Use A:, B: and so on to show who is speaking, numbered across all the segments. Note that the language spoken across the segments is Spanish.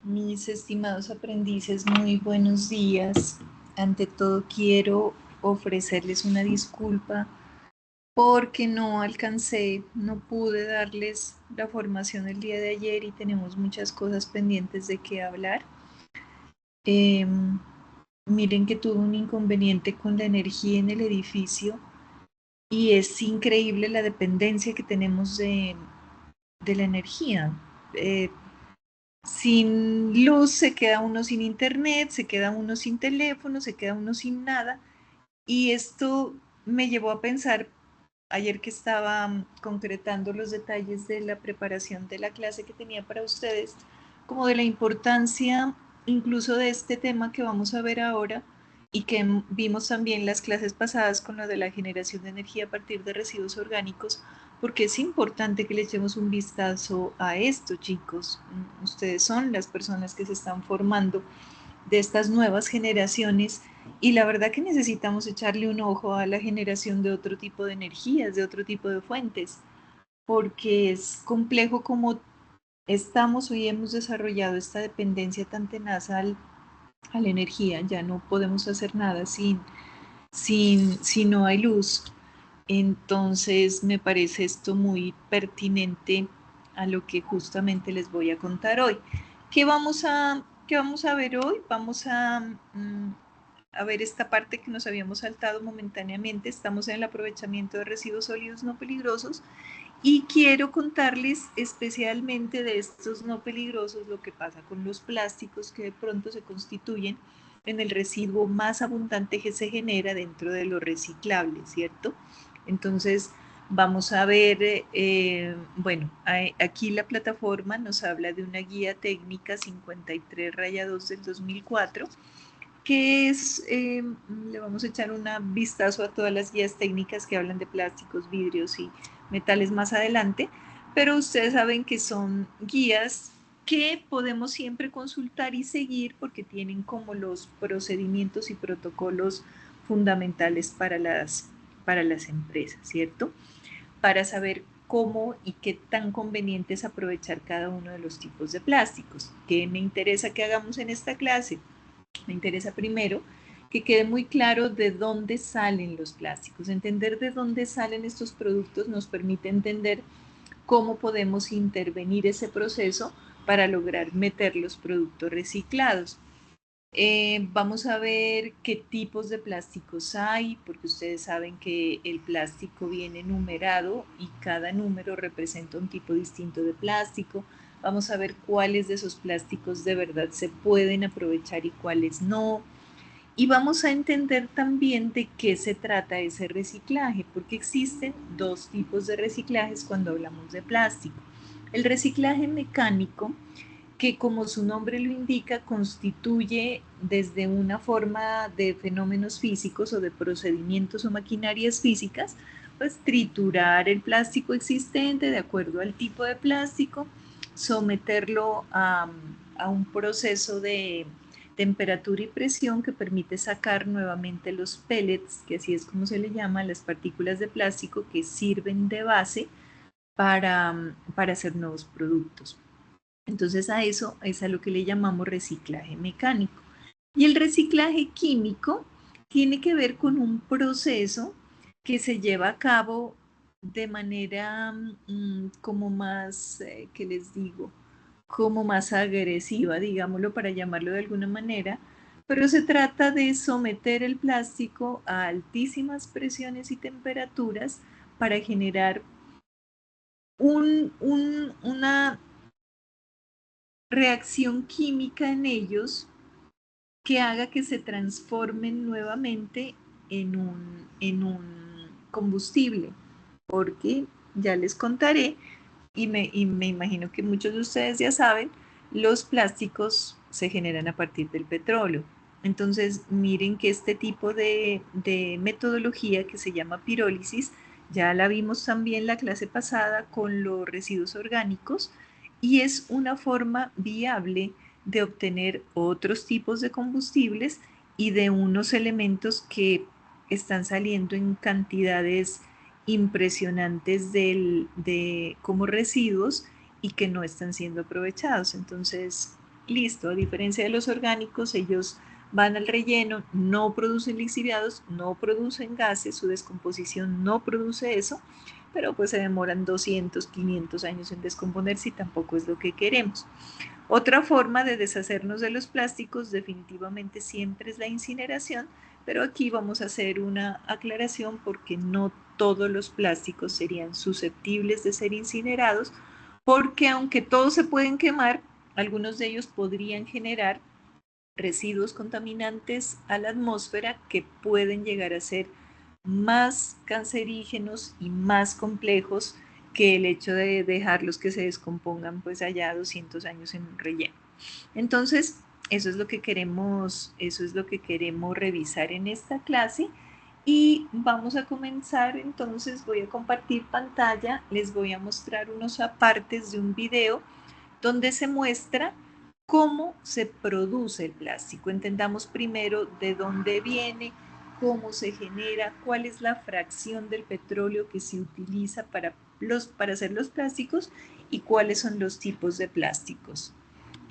A: Mis estimados aprendices, muy buenos días. Ante todo quiero ofrecerles una disculpa porque no alcancé, no pude darles la formación el día de ayer y tenemos muchas cosas pendientes de qué hablar. Eh, Miren que tuve un inconveniente con la energía en el edificio y es increíble la dependencia que tenemos de la energía. Eh, Sin luz se queda uno sin internet, se queda uno sin teléfono, se queda uno sin nada. Y esto me llevó a pensar, ayer que estaba concretando los detalles de la preparación de la clase que tenía para ustedes, como de la importancia incluso de este tema que vamos a ver ahora y que vimos también las clases pasadas con lo de la generación de energía a partir de residuos orgánicos, porque es importante que le echemos un vistazo a esto, chicos. Ustedes son las personas que se están formando de estas nuevas generaciones y la verdad que necesitamos echarle un ojo a la generación de otro tipo de energías, de otro tipo de fuentes, porque es complejo como estamos hoy hemos desarrollado esta dependencia tan tenaz a la energía, ya no podemos hacer nada si no hay luz. Entonces me parece esto muy pertinente a lo que justamente les voy a contar hoy. ¿Qué vamos a ver hoy? Vamos a ver esta parte que nos habíamos saltado momentáneamente. Estamos en el aprovechamiento de residuos sólidos no peligrosos y quiero contarles especialmente de estos no peligrosos, lo que pasa con los plásticos que de pronto se constituyen en el residuo más abundante que se genera dentro de lo reciclable, ¿cierto? Entonces, vamos a ver, bueno, aquí la plataforma nos habla de una guía técnica 53-2 del 2004, que es, le vamos a echar un vistazo a todas las guías técnicas que hablan de plásticos, vidrios y metales más adelante, pero ustedes saben que son guías que podemos siempre consultar y seguir porque tienen como los procedimientos y protocolos fundamentales para las empresas, ¿cierto? Para saber cómo y qué tan conveniente es aprovechar cada uno de los tipos de plásticos. ¿Qué me interesa que hagamos en esta clase? Me interesa primero que quede muy claro de dónde salen los plásticos. Entender de dónde salen estos productos nos permite entender cómo podemos intervenir ese proceso para lograr meter los productos reciclados. Vamos a ver qué tipos de plásticos hay, porque ustedes saben que el plástico viene numerado y cada número representa un tipo distinto de plástico. Vamos a ver cuáles de esos plásticos de verdad se pueden aprovechar y cuáles no. Y vamos a entender también de qué se trata ese reciclaje, porque existen dos tipos de reciclajes cuando hablamos de plástico. El reciclaje mecánico, que como su nombre lo indica, constituye desde una forma de fenómenos físicos o de procedimientos o maquinarias físicas, pues triturar el plástico existente de acuerdo al tipo de plástico, someterlo a un proceso de temperatura y presión que permite sacar nuevamente los pellets, que así es como se le llama, las partículas de plástico que sirven de base para hacer nuevos productos. Entonces a eso es a lo que le llamamos reciclaje mecánico. Y el reciclaje químico tiene que ver con un proceso que se lleva a cabo de manera como más, ¿qué les digo? Como más agresiva, digámoslo para llamarlo de alguna manera, pero se trata de someter el plástico a altísimas presiones y temperaturas para generar una reacción química en ellos que haga que se transformen nuevamente en un combustible, porque ya les contaré y me imagino que muchos de ustedes ya saben, los plásticos se generan a partir del petróleo. Entonces, miren que este tipo de metodología que se llama pirólisis, ya la vimos también la clase pasada con los residuos orgánicos y es una forma viable de obtener otros tipos de combustibles y de unos elementos que están saliendo en cantidades impresionantes como residuos y que no están siendo aprovechados. Entonces, listo, a diferencia de los orgánicos, ellos van al relleno, no producen lixiviados, no producen gases, su descomposición no produce eso, pero pues se demoran 200, 500 años en descomponerse y tampoco es lo que queremos. Otra forma de deshacernos de los plásticos definitivamente siempre es la incineración, pero aquí vamos a hacer una aclaración porque no todos los plásticos serían susceptibles de ser incinerados, porque aunque todos se pueden quemar, algunos de ellos podrían generar residuos contaminantes a la atmósfera que pueden llegar a ser más cancerígenos y más complejos que el hecho de dejarlos que se descompongan pues allá 200 años en un relleno. Entonces, eso es lo que queremos revisar en esta clase y vamos a comenzar. Entonces voy a compartir pantalla, les voy a mostrar unos apartes de un video donde se muestra cómo se produce el plástico. Entendamos primero de dónde viene, cómo se genera, cuál es la fracción del petróleo que se utiliza para hacer los plásticos y cuáles son los tipos de plásticos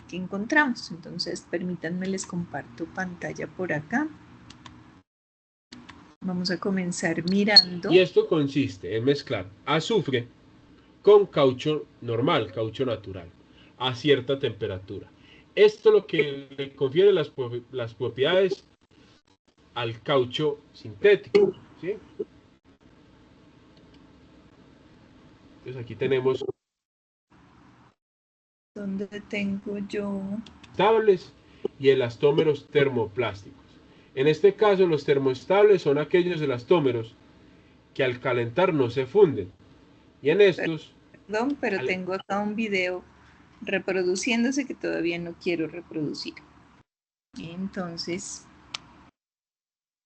A: que encontramos. Entonces, permítanme, les comparto pantalla por acá. Vamos a comenzar mirando.
B: Y esto consiste en mezclar azufre con caucho normal, caucho natural, a cierta temperatura. Esto es lo que le confiere las propiedades al caucho sintético, ¿sí? Entonces aquí tenemos
A: ¿Dónde tengo yo?
B: Estables y elastómeros termoplásticos. En este caso, los termoestables son aquellos elastómeros que al calentar no se funden. Y en estos...
A: Perdón, pero tengo acá un video reproduciéndose que todavía no quiero reproducir. Entonces,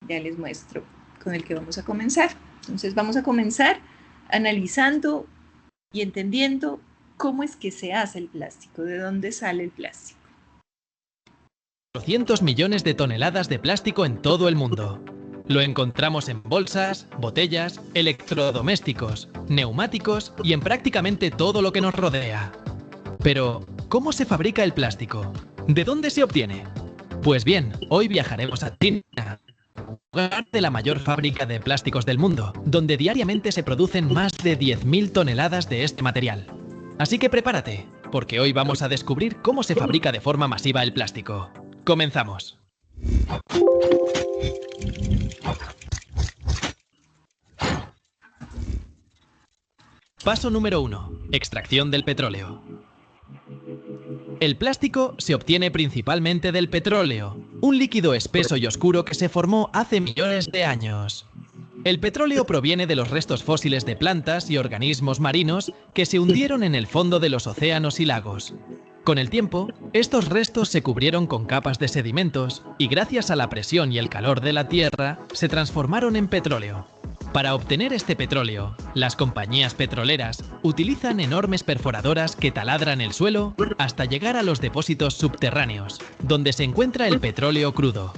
A: ya les muestro con el que vamos a comenzar. Entonces, vamos a comenzar analizando y entendiendo cómo es que se hace el plástico, de dónde sale el plástico.
C: 400 millones de toneladas de plástico en todo el mundo. Lo encontramos en bolsas, botellas, electrodomésticos, neumáticos y en prácticamente todo lo que nos rodea. Pero, ¿cómo se fabrica el plástico? ¿De dónde se obtiene? Pues bien, hoy viajaremos a China, lugar de la mayor fábrica de plásticos del mundo, donde diariamente se producen más de 10.000 toneladas de este material. Así que prepárate, porque hoy vamos a descubrir cómo se fabrica de forma masiva el plástico. Comenzamos. Paso número 1. Extracción del petróleo. El plástico se obtiene principalmente del petróleo, un líquido espeso y oscuro que se formó hace millones de años. El petróleo proviene de los restos fósiles de plantas y organismos marinos que se hundieron en el fondo de los océanos y lagos. Con el tiempo, estos restos se cubrieron con capas de sedimentos y gracias a la presión y el calor de la tierra, se transformaron en petróleo. Para obtener este petróleo, las compañías petroleras utilizan enormes perforadoras que taladran el suelo hasta llegar a los depósitos subterráneos, donde se encuentra el petróleo crudo.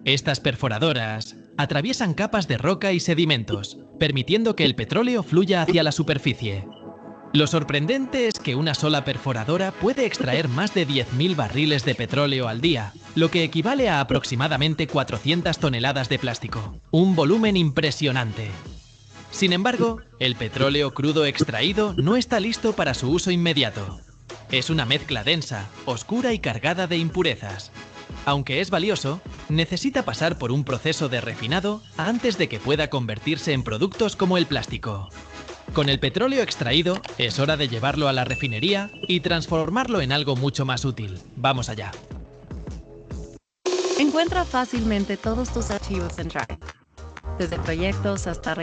C: Estas perforadoras atraviesan capas de roca y sedimentos, permitiendo que el petróleo fluya hacia la superficie. Lo sorprendente es que una sola perforadora puede extraer más de 10.000 barriles de petróleo al día, lo que equivale a aproximadamente 400 toneladas de plástico. Un volumen impresionante. Sin embargo, el petróleo crudo extraído no está listo para su uso inmediato. Es una mezcla densa, oscura y cargada de impurezas. Aunque es valioso, necesita pasar por un proceso de refinado antes de que pueda convertirse en productos como el plástico. Con el petróleo extraído, es hora de llevarlo a la refinería y transformarlo en algo mucho más útil. Vamos allá.
D: Encuentra fácilmente todos tus archivos en Drive, desde proyectos hasta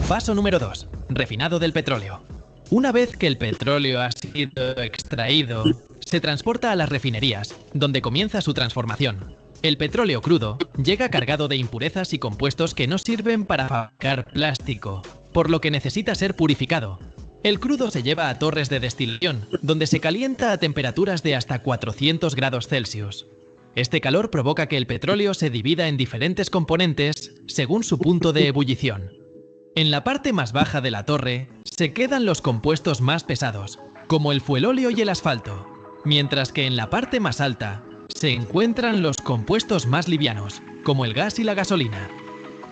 C: Paso número 2. Refinado del petróleo. Una vez que el petróleo ha sido extraído, se transporta a las refinerías, donde comienza su transformación. El petróleo crudo llega cargado de impurezas y compuestos que no sirven para fabricar plástico, por lo que necesita ser purificado. El crudo se lleva a torres de destilación, donde se calienta a temperaturas de hasta 400 grados Celsius. Este calor provoca que el petróleo se divida en diferentes componentes según su punto de ebullición. En la parte más baja de la torre se quedan los compuestos más pesados, como el fuelóleo y el asfalto, mientras que en la parte más alta se encuentran los compuestos más livianos, como el gas y la gasolina.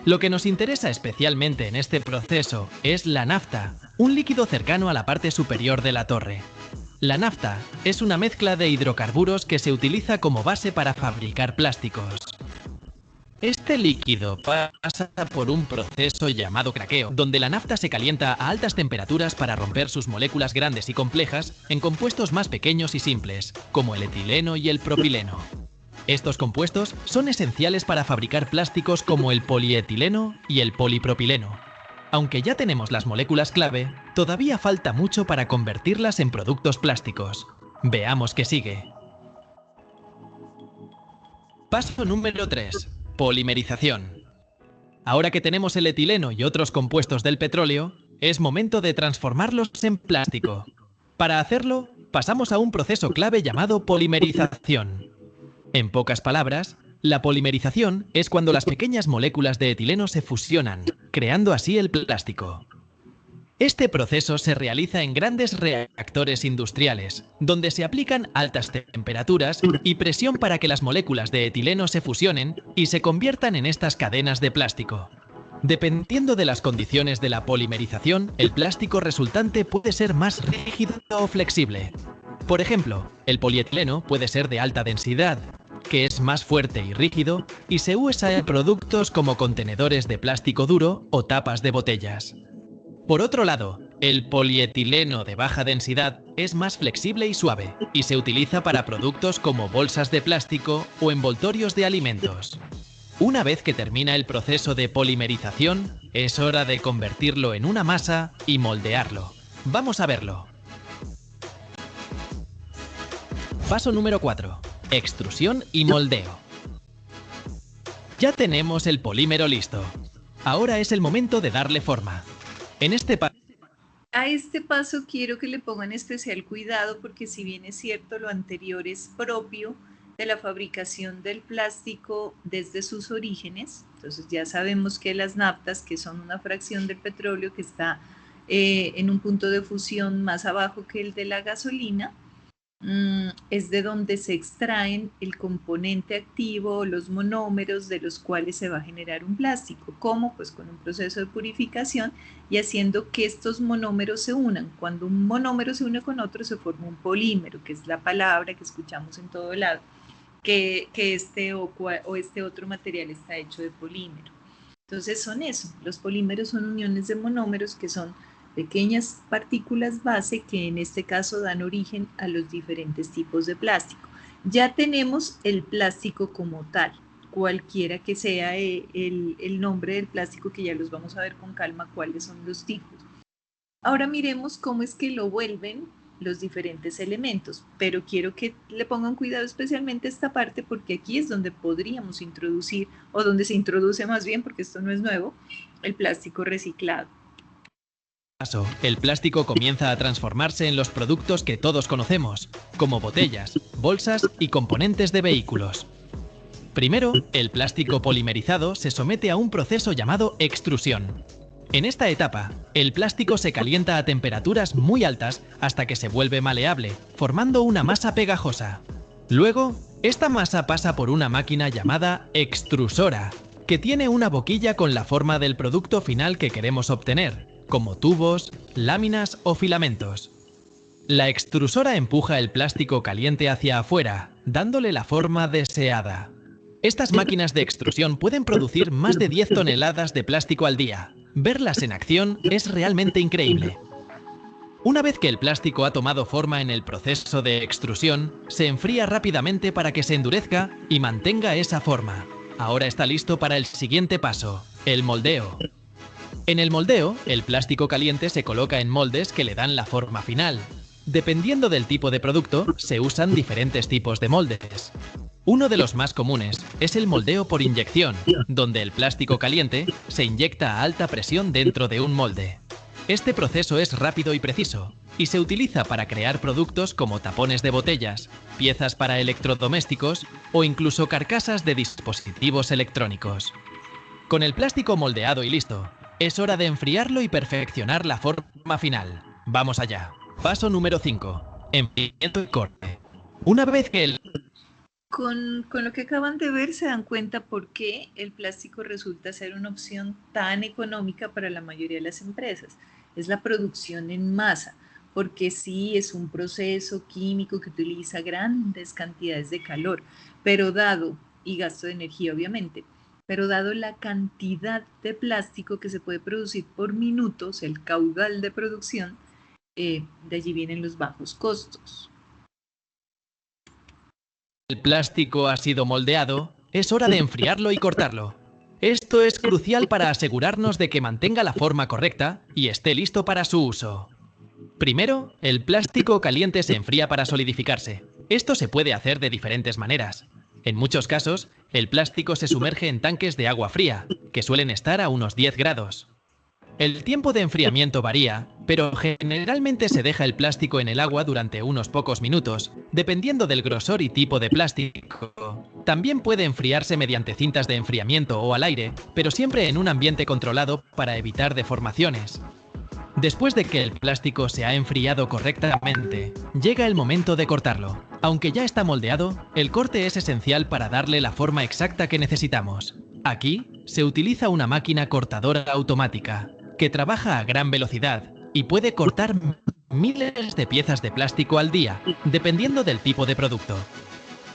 C: Lo que nos interesa especialmente en este proceso es la nafta, un líquido cercano a la parte superior de la torre. La nafta es una mezcla de hidrocarburos que se utiliza como base para fabricar plásticos. Este líquido pasa por un proceso llamado craqueo, donde la nafta se calienta a altas temperaturas para romper sus moléculas grandes y complejas en compuestos más pequeños y simples, como el etileno y el propileno. Estos compuestos son esenciales para fabricar plásticos como el polietileno y el polipropileno. Aunque ya tenemos las moléculas clave, todavía falta mucho para convertirlas en productos plásticos. Veamos qué sigue. Paso número 3. Polimerización. Ahora que tenemos el etileno y otros compuestos del petróleo, es momento de transformarlos en plástico. Para hacerlo, pasamos a un proceso clave llamado polimerización. En pocas palabras, la polimerización es cuando las pequeñas moléculas de etileno se fusionan, creando así el plástico. Este proceso se realiza en grandes reactores industriales, donde se aplican altas temperaturas y presión para que las moléculas de etileno se fusionen y se conviertan en estas cadenas de plástico. Dependiendo de las condiciones de la polimerización, el plástico resultante puede ser más rígido o flexible. Por ejemplo, el polietileno puede ser de alta densidad, que es más fuerte y rígido, y se usa en productos como contenedores de plástico duro o tapas de botellas. Por otro lado, el polietileno de baja densidad es más flexible y suave, y se utiliza para productos como bolsas de plástico o envoltorios de alimentos. Una vez que termina el proceso de polimerización, es hora de convertirlo en una masa y moldearlo. Vamos a verlo. Paso número 4. Extrusión y moldeo. Ya tenemos el polímero listo. Ahora es el momento de darle forma.
A: A este paso quiero que le pongan especial cuidado porque si bien es cierto lo anterior es propio de la fabricación del plástico desde sus orígenes, entonces ya sabemos que las naftas, que son una fracción del petróleo que está en un punto de fusión más abajo que el de la gasolina, es de donde se extraen el componente activo, los monómeros de los cuales se va a generar un plástico. ¿Cómo? Pues con un proceso de purificación y haciendo que estos monómeros se unan. Cuando un monómero se une con otro se forma un polímero, que es la palabra que escuchamos en todo lado, que este o este otro material está hecho de polímero. Entonces son eso, los polímeros son uniones de monómeros que son pequeñas partículas base que en este caso dan origen a los diferentes tipos de plástico. Ya tenemos el plástico como tal, cualquiera que sea el nombre del plástico, que ya los vamos a ver con calma cuáles son los tipos. Ahora miremos cómo es que lo vuelven los diferentes elementos, pero quiero que le pongan cuidado especialmente a esta parte porque aquí es donde podríamos introducir, o donde se introduce más bien, porque esto no es nuevo, el plástico reciclado.
C: El plástico comienza a transformarse en los productos que todos conocemos, como botellas, bolsas y componentes de vehículos. Primero, el plástico polimerizado se somete a un proceso llamado extrusión. En esta etapa, el plástico se calienta a temperaturas muy altas hasta que se vuelve maleable, formando una masa pegajosa. Luego, esta masa pasa por una máquina llamada extrusora, que tiene una boquilla con la forma del producto final que queremos obtener, como tubos, láminas o filamentos. La extrusora empuja el plástico caliente hacia afuera, dándole la forma deseada. Estas máquinas de extrusión pueden producir más de 10 toneladas de plástico al día. Verlas en acción es realmente increíble. Una vez que el plástico ha tomado forma en el proceso de extrusión, se enfría rápidamente para que se endurezca y mantenga esa forma. Ahora está listo para el siguiente paso, el moldeo. En el moldeo, el plástico caliente se coloca en moldes que le dan la forma final. Dependiendo del tipo de producto, se usan diferentes tipos de moldes. Uno de los más comunes es el moldeo por inyección, donde el plástico caliente se inyecta a alta presión dentro de un molde. Este proceso es rápido y preciso, y se utiliza para crear productos como tapones de botellas, piezas para electrodomésticos o incluso carcasas de dispositivos electrónicos. Con el plástico moldeado y listo, es hora de enfriarlo y perfeccionar la forma forma final. Vamos allá. Paso número 5. Enfriamiento y corte. Una vez que el...
A: Con lo que acaban de ver se dan cuenta por qué el plástico resulta ser una opción tan económica para la mayoría de las empresas. Es la producción en masa, porque sí es un proceso químico que utiliza grandes cantidades de calor, pero dado, y gasto de energía obviamente, pero dado la cantidad de plástico que se puede producir por minutos, el caudal de producción, de allí vienen los bajos costos.
C: El plástico ha sido moldeado, es hora de enfriarlo y cortarlo. Esto es crucial para asegurarnos de que mantenga la forma correcta y esté listo para su uso. Primero, el plástico caliente se enfría para solidificarse. Esto se puede hacer de diferentes maneras. En muchos casos, el plástico se sumerge en tanques de agua fría, que suelen estar a unos 10 grados. El tiempo de enfriamiento varía, pero generalmente se deja el plástico en el agua durante unos pocos minutos, dependiendo del grosor y tipo de plástico. También puede enfriarse mediante cintas de enfriamiento o al aire, pero siempre en un ambiente controlado para evitar deformaciones. Después de que el plástico se ha enfriado correctamente, llega el momento de cortarlo. Aunque ya está moldeado, el corte es esencial para darle la forma exacta que necesitamos. Aquí se utiliza una máquina cortadora automática, que trabaja a gran velocidad y puede cortar miles de piezas de plástico al día, dependiendo del tipo de producto.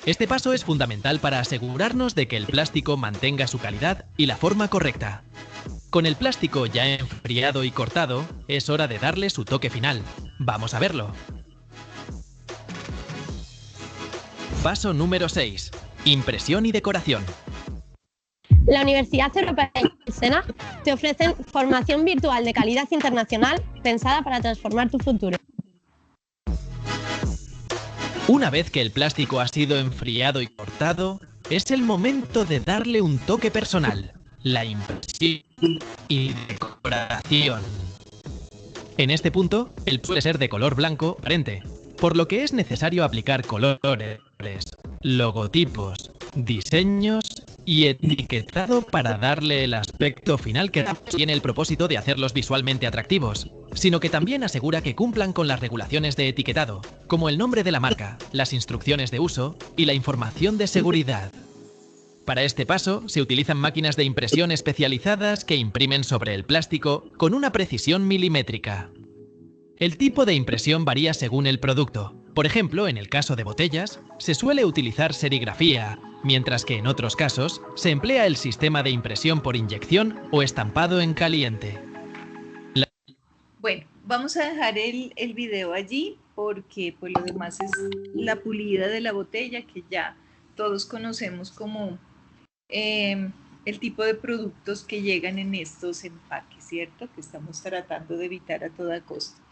C: Este paso es fundamental para asegurarnos de que el plástico mantenga su calidad y la forma correcta. Con el plástico ya enfriado y cortado, es hora de darle su toque final. Vamos a verlo. Paso número 6. Impresión y decoración.
E: La Universidad Europea de Jena te ofrece formación virtual de calidad internacional pensada para transformar tu futuro.
C: Una vez que el plástico ha sido enfriado y cortado, es el momento de darle un toque personal, la impresión y decoración. En este punto, el suele ser de color blanco transparente, por lo que es necesario aplicar colores, logotipos, diseños y etiquetado para darle el aspecto final que tiene el propósito de hacerlos visualmente atractivos, sino que también asegura que cumplan con las regulaciones de etiquetado, como el nombre de la marca, las instrucciones de uso y la información de seguridad. Para este paso, se utilizan máquinas de impresión especializadas que imprimen sobre el plástico con una precisión milimétrica. El tipo de impresión varía según el producto. Por ejemplo, en el caso de botellas, se suele utilizar serigrafía, mientras que en otros casos se emplea el sistema de impresión por inyección o estampado en caliente.
A: Bueno, vamos a dejar el video allí porque pues lo demás es la pulida de la botella que ya todos conocemos como el tipo de productos que llegan en estos empaques, ¿cierto? Que estamos tratando de evitar a toda costa.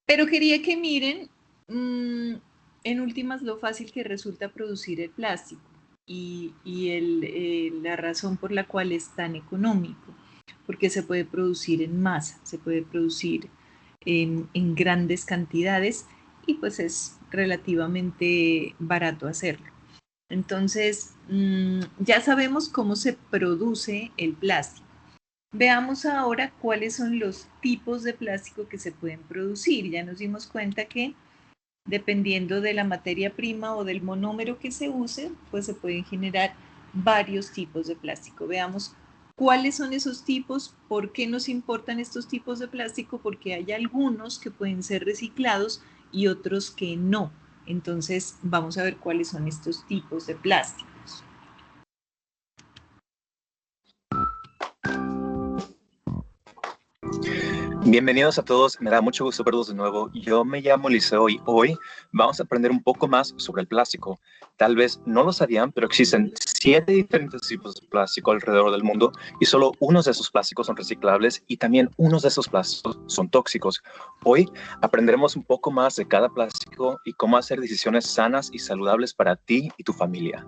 A: Pero quería que miren en últimas lo fácil que resulta producir el plástico y la razón por la cual es tan económico, porque se puede producir en masa, se puede producir en grandes cantidades y pues es relativamente barato hacerlo. Entonces, ya sabemos cómo se produce el plástico. Veamos ahora cuáles son los tipos de plástico que se pueden producir. Ya nos dimos cuenta que dependiendo de la materia prima o del monómero que se use, pues se pueden generar varios tipos de plástico. Veamos cuáles son esos tipos, por qué nos importan estos tipos de plástico, porque hay algunos que pueden ser reciclados y otros que no. Entonces, vamos a ver cuáles son estos tipos de plásticos.
F: Bienvenidos a todos, me da mucho gusto verlos de nuevo. Yo me llamo Liceo y hoy vamos a aprender un poco más sobre el plástico. Tal vez no lo sabían, pero existen 7 diferentes tipos de plástico alrededor del mundo y solo unos de esos plásticos son reciclables y también unos de esos plásticos son tóxicos. Hoy aprenderemos un poco más de cada plástico y cómo hacer decisiones sanas y saludables para ti y tu familia.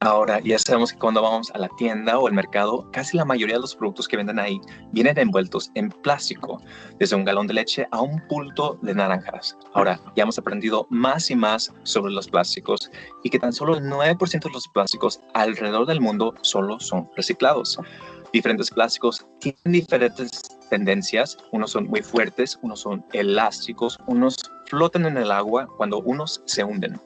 F: Ahora, ya sabemos que cuando vamos a la tienda o al mercado, casi la mayoría de los productos que venden ahí vienen envueltos en plástico, desde un galón de leche a un bulto de naranjas. Ahora, ya hemos aprendido más y más sobre los plásticos y que tan solo el 9% de los plásticos alrededor del mundo solo son reciclados. Diferentes plásticos tienen diferentes tendencias. Unos son muy fuertes, unos son elásticos, unos flotan en el agua cuando unos se hunden.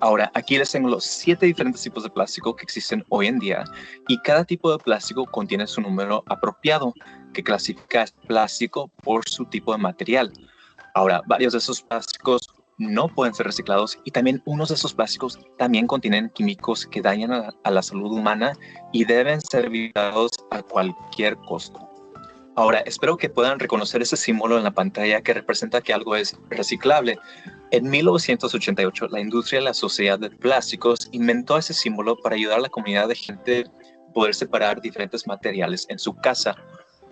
F: Ahora, aquí les tengo los 7 diferentes tipos de plástico que existen hoy en día y cada tipo de plástico contiene su número apropiado que clasifica el plástico por su tipo de material. Ahora, varios de esos plásticos no pueden ser reciclados y también unos de esos plásticos también contienen químicos que dañan a la salud humana y deben ser evitados a cualquier costo. Ahora, espero que puedan reconocer ese símbolo en la pantalla que representa que algo es reciclable. En 1988, la industria de la Sociedad de Plásticos inventó ese símbolo para ayudar a la comunidad de gente a poder separar diferentes materiales en su casa.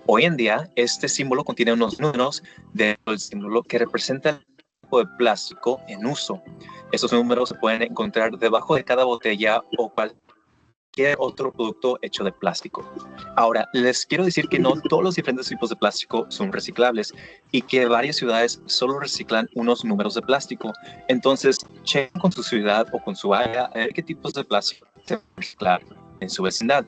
F: Hoy en día, este símbolo contiene unos números del símbolo que representa el tipo de plástico en uso. Esos números se pueden encontrar debajo de cada botella o cualquier otro producto hecho de plástico. Ahora, les quiero decir que no todos los diferentes tipos de plástico son reciclables y que varias ciudades solo reciclan unos números de plástico. Entonces, chequen con su ciudad o con su área a ver qué tipos de plástico se pueden reciclar en su vecindad.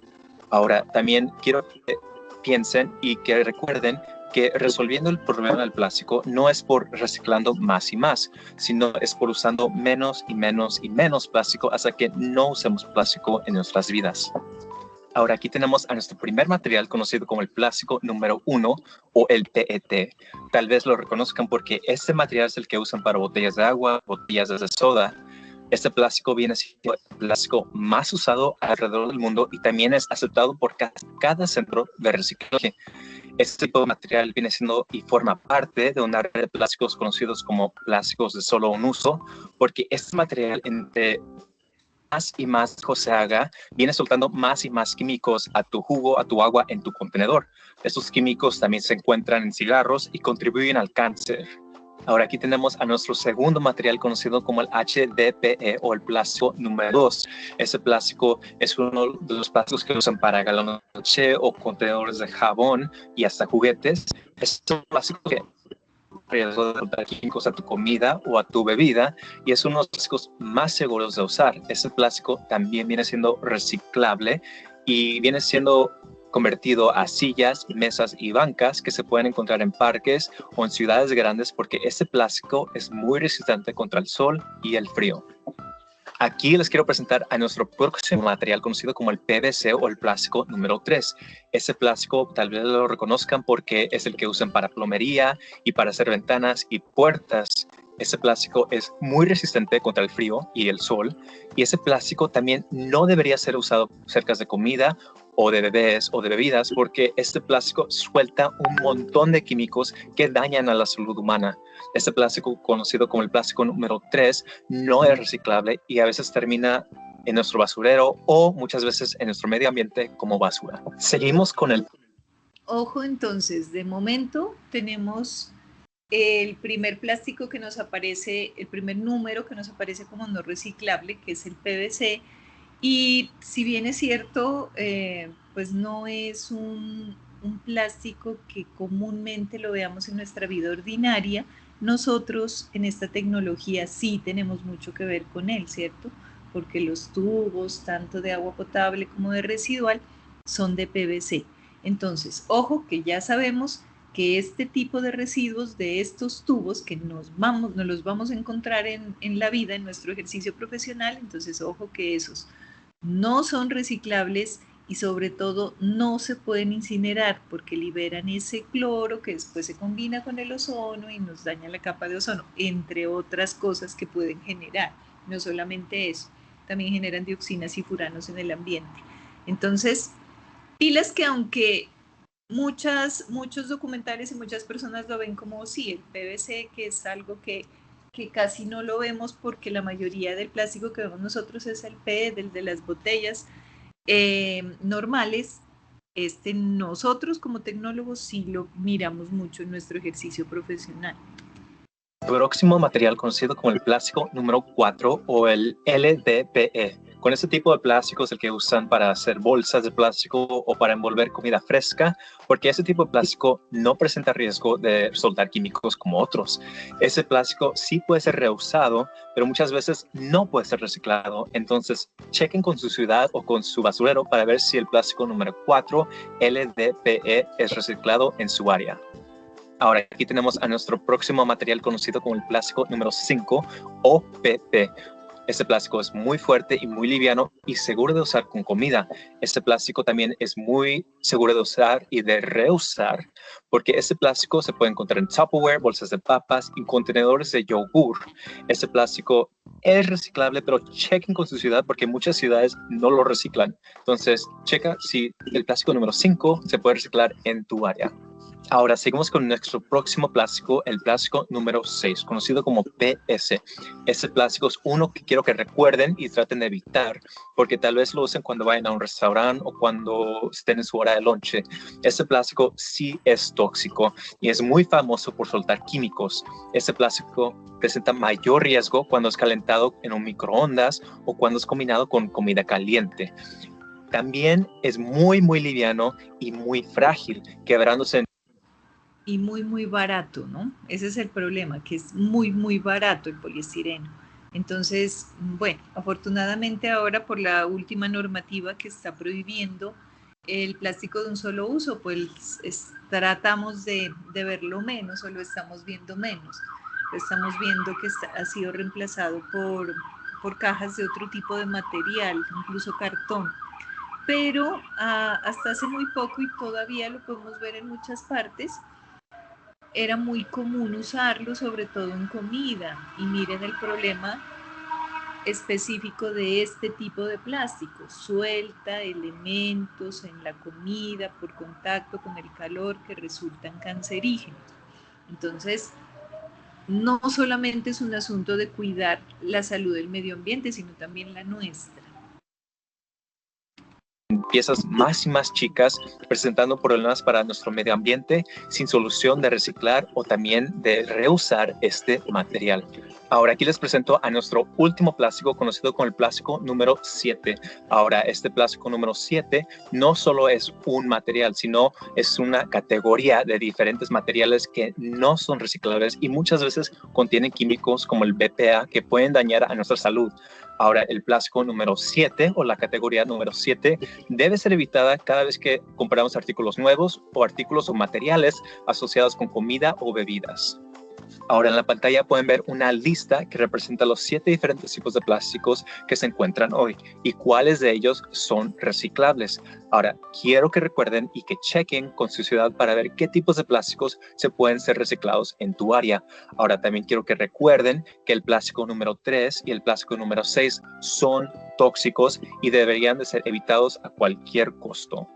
F: Ahora, también quiero que piensen y que recuerden que resolviendo el problema del plástico no es por reciclando más y más, sino es por usando menos y menos y menos plástico hasta que no usemos plástico en nuestras vidas. Ahora aquí tenemos a nuestro primer material conocido como el plástico número 1 o el PET. Tal vez lo reconozcan porque este material es el que usan para botellas de agua, botellas de soda. Este plástico viene siendo el plástico más usado alrededor del mundo y también es aceptado por cada centro de reciclaje. Este tipo de material viene siendo y forma parte de una red de plásticos conocidos como plásticos de solo un uso, porque este material, entre más y más se haga, viene soltando más y más químicos a tu jugo, a tu agua en tu contenedor. Estos químicos también se encuentran en cigarros y contribuyen al cáncer. Ahora aquí tenemos a nuestro segundo material conocido como el HDPE o el plástico número 2. Ese plástico es uno de los plásticos que usan para galones de leche o contenedores de jabón y hasta juguetes. Es un plástico que riesgo de soltar químicos a tu comida o a tu bebida y es uno de los plásticos más seguros de usar. Ese plástico también viene siendo reciclable y viene siendo convertido a sillas, mesas y bancas que se pueden encontrar en parques o en ciudades grandes porque este plástico es muy resistente contra el sol y el frío. Aquí les quiero presentar a nuestro próximo material conocido como el PVC o el plástico número 3. Ese plástico tal vez lo reconozcan porque es el que usan para plomería y para hacer ventanas y puertas. Ese plástico es muy resistente contra el frío y el sol y ese plástico también no debería ser usado cerca de comida o de bebés o de bebidas porque este plástico suelta un montón de químicos que dañan a la salud humana. Este plástico, conocido como el plástico número 3, no es reciclable y a veces termina en nuestro basurero o muchas veces en nuestro medio ambiente como basura. Seguimos con el...
A: Ojo, entonces, de momento tenemos el primer plástico que nos aparece, el primer número que nos aparece como no reciclable, que es el PVC. Y si bien es cierto, pues no es un plástico que comúnmente lo veamos en nuestra vida ordinaria, nosotros en esta tecnología sí tenemos mucho que ver con él, ¿cierto? Porque los tubos, tanto de agua potable como de residual, son de PVC. Entonces, ojo que ya sabemos que este tipo de residuos de estos tubos que nos los vamos a encontrar en la vida, en nuestro ejercicio profesional, entonces ojo que esos no son reciclables y sobre todo no se pueden incinerar porque liberan ese cloro que después se combina con el ozono y nos daña la capa de ozono, entre otras cosas que pueden generar. No solamente eso, también generan dioxinas y furanos en el ambiente. Entonces, pilas que aunque muchos documentales y muchas personas lo ven como sí, el PVC, que es algo que casi no lo vemos porque la mayoría del plástico que vemos nosotros es el PET, el de las botellas normales. Nosotros como tecnólogos sí lo miramos mucho en nuestro ejercicio profesional.
F: El próximo material conocido como el plástico número 4 o el LDPE. Con ese tipo de plástico es el que usan para hacer bolsas de plástico o para envolver comida fresca, porque ese tipo de plástico no presenta riesgo de soltar químicos como otros. Ese plástico sí puede ser reusado, pero muchas veces no puede ser reciclado. Entonces, chequen con su ciudad o con su basurero para ver si el plástico número 4, LDPE, es reciclado en su área. Ahora, aquí tenemos a nuestro próximo material conocido como el plástico número 5, OPP. Este plástico es muy fuerte y muy liviano y seguro de usar con comida. Este plástico también es muy seguro de usar y de reusar, porque este plástico se puede encontrar en Tupperware, bolsas de papas y contenedores de yogur. Este plástico es reciclable, pero chequen con su ciudad porque muchas ciudades no lo reciclan. Entonces, checa si el plástico número 5 se puede reciclar en tu área. Ahora, seguimos con nuestro próximo plástico, el plástico número 6, conocido como PS. Este plástico es uno que quiero que recuerden y traten de evitar, porque tal vez lo usen cuando vayan a un restaurante o cuando estén en su hora de lonche. Este plástico sí es tóxico y es muy famoso por soltar químicos. Este plástico presenta mayor riesgo cuando es calentado en un microondas o cuando es combinado con comida caliente. También es muy liviano y muy frágil, quebrándose
A: y muy barato, ¿no? Ese es el problema, que es muy barato el poliestireno. Entonces, bueno, afortunadamente ahora por la última normativa que está prohibiendo el plástico de un solo uso, pues tratamos de verlo menos o lo estamos viendo menos. Lo estamos viendo que ha sido reemplazado por cajas de otro tipo de material, incluso cartón. Pero hasta hace muy poco, y todavía lo podemos ver en muchas partes, era muy común usarlo, sobre todo en comida. Y miren el problema específico de este tipo de plástico. Suelta elementos en la comida por contacto con el calor que resultan cancerígenos. Entonces, no solamente es un asunto de cuidar la salud del medio ambiente, sino también la nuestra.
F: Piezas más y más chicas, presentando problemas para nuestro medio ambiente sin solución de reciclar o también de reusar este material. Ahora aquí les presento a nuestro último plástico conocido como el plástico número 7. Ahora este plástico número 7 no solo es un material, sino es una categoría de diferentes materiales que no son reciclables y muchas veces contienen químicos como el BPA que pueden dañar a nuestra salud. Ahora, el plástico número 7 o la categoría número 7 debe ser evitada cada vez que compramos artículos nuevos o artículos o materiales asociados con comida o bebidas. Ahora en la pantalla pueden ver una lista que representa los 7 diferentes tipos de plásticos que se encuentran hoy y cuáles de ellos son reciclables. Ahora, quiero que recuerden y que chequen con su ciudad para ver qué tipos de plásticos se pueden ser reciclados en tu área. Ahora, también quiero que recuerden que el plástico número 3 y el plástico número 6 son tóxicos y deberían de ser evitados a cualquier costo.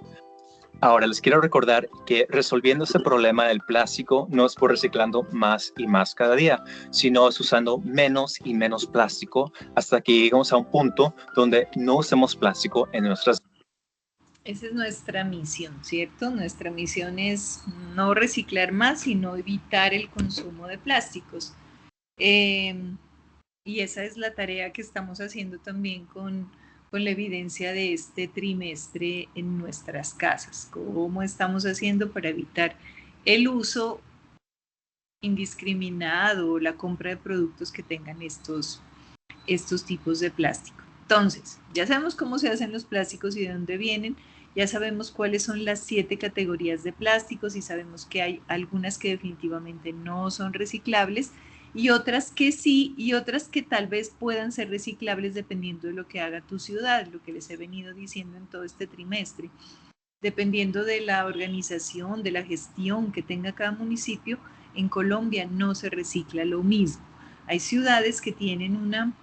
F: Ahora, les quiero recordar que resolviendo este problema del plástico no es por reciclando más y más cada día, sino es usando menos y menos plástico hasta que lleguemos a un punto donde no usemos plástico en nuestras vidas.
A: Esa es nuestra misión, ¿cierto? Nuestra misión es no reciclar más, sino evitar el consumo de plásticos. Y esa es la tarea que estamos haciendo también con la evidencia de este trimestre en nuestras casas. ¿Cómo estamos haciendo para evitar el uso indiscriminado o la compra de productos que tengan estos tipos de plástico? Entonces, ya sabemos cómo se hacen los plásticos y de dónde vienen, ya sabemos cuáles son las 7 categorías de plásticos y sabemos que hay algunas que definitivamente no son reciclables y otras que sí, y otras que tal vez puedan ser reciclables dependiendo de lo que haga tu ciudad, lo que les he venido diciendo en todo este trimestre. Dependiendo de la organización, de la gestión que tenga cada municipio, en Colombia no se recicla lo mismo. Hay ciudades que tienen una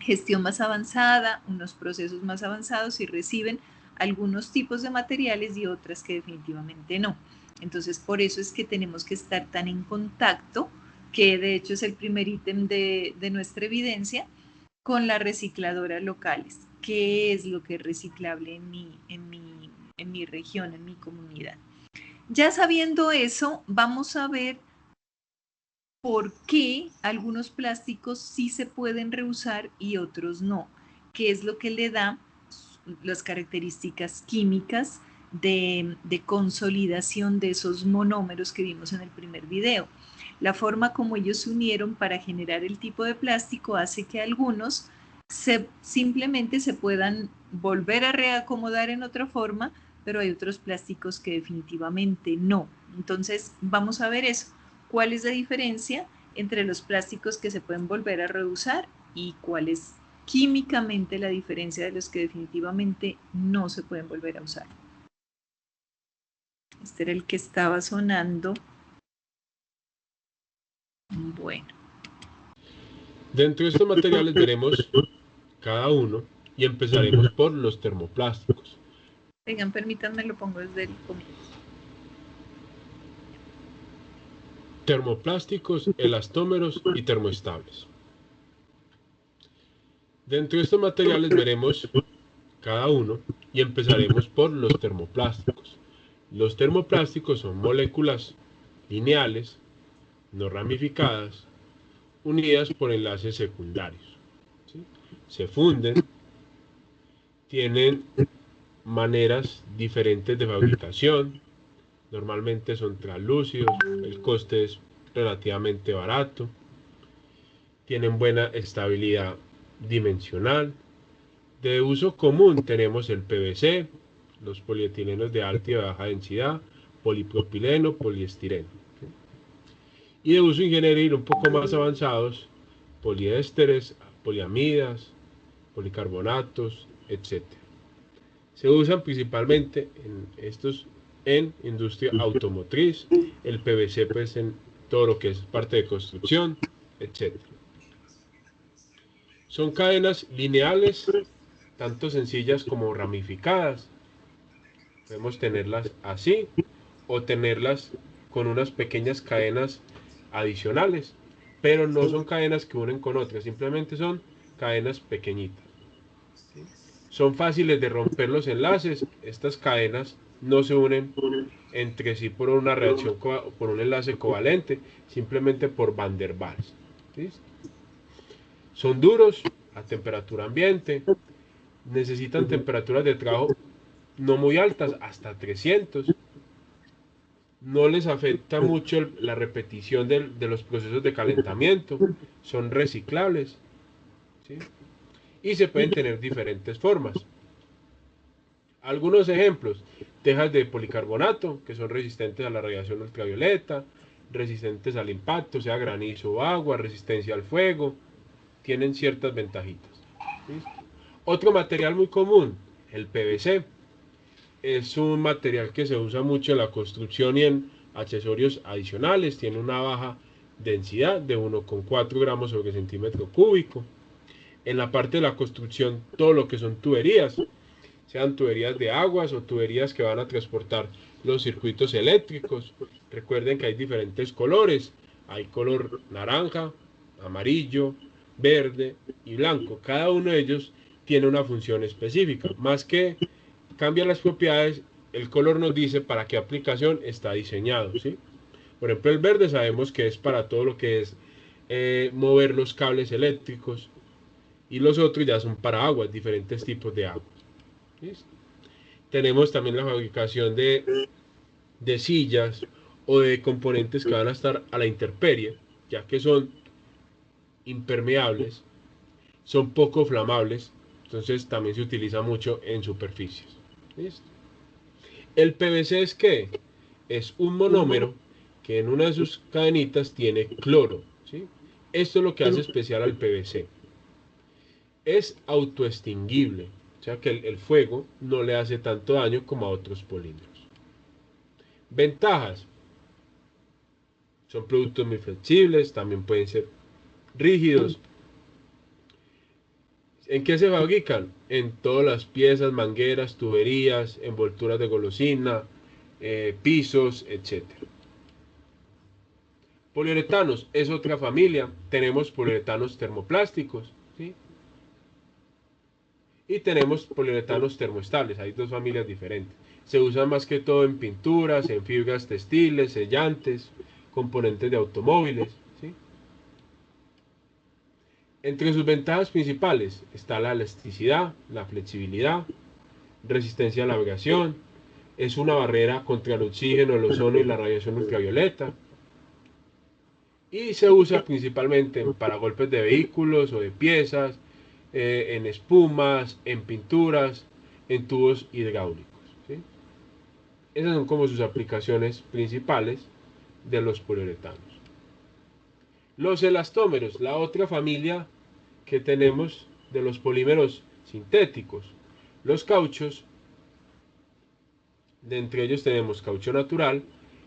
A: gestión más avanzada, unos procesos más avanzados y reciben algunos tipos de materiales y otras que definitivamente no. Entonces, por eso es que tenemos que estar tan en contacto, que de hecho es el primer ítem de nuestra evidencia, con las recicladoras locales. ¿Qué es lo que es reciclable en mi región, en mi comunidad? Ya sabiendo eso, vamos a ver por qué algunos plásticos sí se pueden reusar y otros no. que es lo que le da las características químicas de consolidación de esos monómeros que vimos en el primer video. La forma como ellos se unieron para generar el tipo de plástico hace que algunos simplemente se puedan volver a reacomodar en otra forma, pero hay otros plásticos que definitivamente no. Entonces vamos a ver eso. ¿Cuál es la diferencia entre los plásticos que se pueden volver a reusar y cuál es químicamente la diferencia de los que definitivamente no se pueden volver a usar? Este era el que estaba sonando. Bueno.
B: Dentro de estos materiales veremos cada uno y empezaremos por los termoplásticos.
A: Vengan, permítanme, lo pongo desde el comienzo.
B: Termoplásticos, elastómeros y termoestables. Dentro de estos materiales veremos cada uno y empezaremos por los termoplásticos. Los termoplásticos son moléculas lineales, no ramificadas, unidas por enlaces secundarios. ¿Sí? Se funden, tienen maneras diferentes de fabricación, normalmente son translúcidos, el coste es relativamente barato, tienen buena estabilidad dimensional. De uso común tenemos el PVC, los polietilenos de alta y baja densidad, polipropileno, poliestireno. Y de uso ingenieril un poco más avanzados, poliésteres, poliamidas, policarbonatos, etc. Se usan principalmente en industria automotriz, el PVC pues en todo lo que es parte de construcción, etc. Son cadenas lineales, tanto sencillas como ramificadas. Podemos tenerlas así o tenerlas con unas pequeñas cadenas adicionales, pero no son cadenas que unen con otras, simplemente son cadenas pequeñitas. ¿Sí? Son fáciles de romper los enlaces, estas cadenas no se unen entre sí por una reacción, por un enlace covalente, simplemente por Van der Waals. ¿Sí? Son duros a temperatura ambiente, necesitan temperaturas de trabajo no muy altas, hasta 300. No les afecta mucho la repetición de los procesos de calentamiento, son reciclables, ¿sí? Y se pueden tener diferentes formas. Algunos ejemplos: tejas de policarbonato, que son resistentes a la radiación ultravioleta, resistentes al impacto, sea granizo o agua, resistencia al fuego, tienen ciertas ventajitas. ¿Listo? Otro material muy común, el PVC. Es un material que se usa mucho en la construcción y en accesorios adicionales. Tiene una baja densidad de 1,4 gramos sobre centímetro cúbico. En la parte de la construcción, todo lo que son tuberías, sean tuberías de aguas o tuberías que van a transportar los circuitos eléctricos. Recuerden que hay diferentes colores. Hay color naranja, amarillo, verde y blanco. Cada uno de ellos tiene una función específica. Más que cambian las propiedades, el color nos dice para qué aplicación está diseñado, ¿sí? Por ejemplo, el verde sabemos que es para todo lo que es mover los cables eléctricos, y los otros ya son para aguas, diferentes tipos de aguas. ¿Listo? Tenemos también la fabricación de sillas o de componentes que van a estar a la intemperie, ya que son impermeables, son poco flamables, entonces también se utiliza mucho en superficies. ¿Listo? El PVC es ¿qué? Es un monómero que en una de sus cadenitas tiene cloro, ¿sí? Esto es lo que hace especial al PVC. Es autoextinguible, o sea que el fuego no le hace tanto daño como a otros polímeros. Ventajas: son productos muy flexibles, también pueden ser rígidos. ¿En qué se fabrican? En todas las piezas, mangueras, tuberías, envolturas de golosina, pisos, etc. Poliuretanos es otra familia. Tenemos poliuretanos termoplásticos, ¿sí? Y tenemos poliuretanos termoestables. Hay dos familias diferentes. Se usan más que todo en pinturas, en fibras textiles, sellantes, componentes de automóviles, ¿sí? Entre sus ventajas principales está la elasticidad, la flexibilidad, resistencia a la abrasión, es una barrera contra el oxígeno, el ozono y la radiación ultravioleta, y se usa principalmente para golpes de vehículos o de piezas, en espumas, en pinturas, en tubos hidráulicos, ¿sí? Esas son como sus aplicaciones principales de los poliuretanos. Los elastómeros, la otra familia que tenemos de los polímeros sintéticos. Los cauchos, de entre ellos tenemos caucho natural,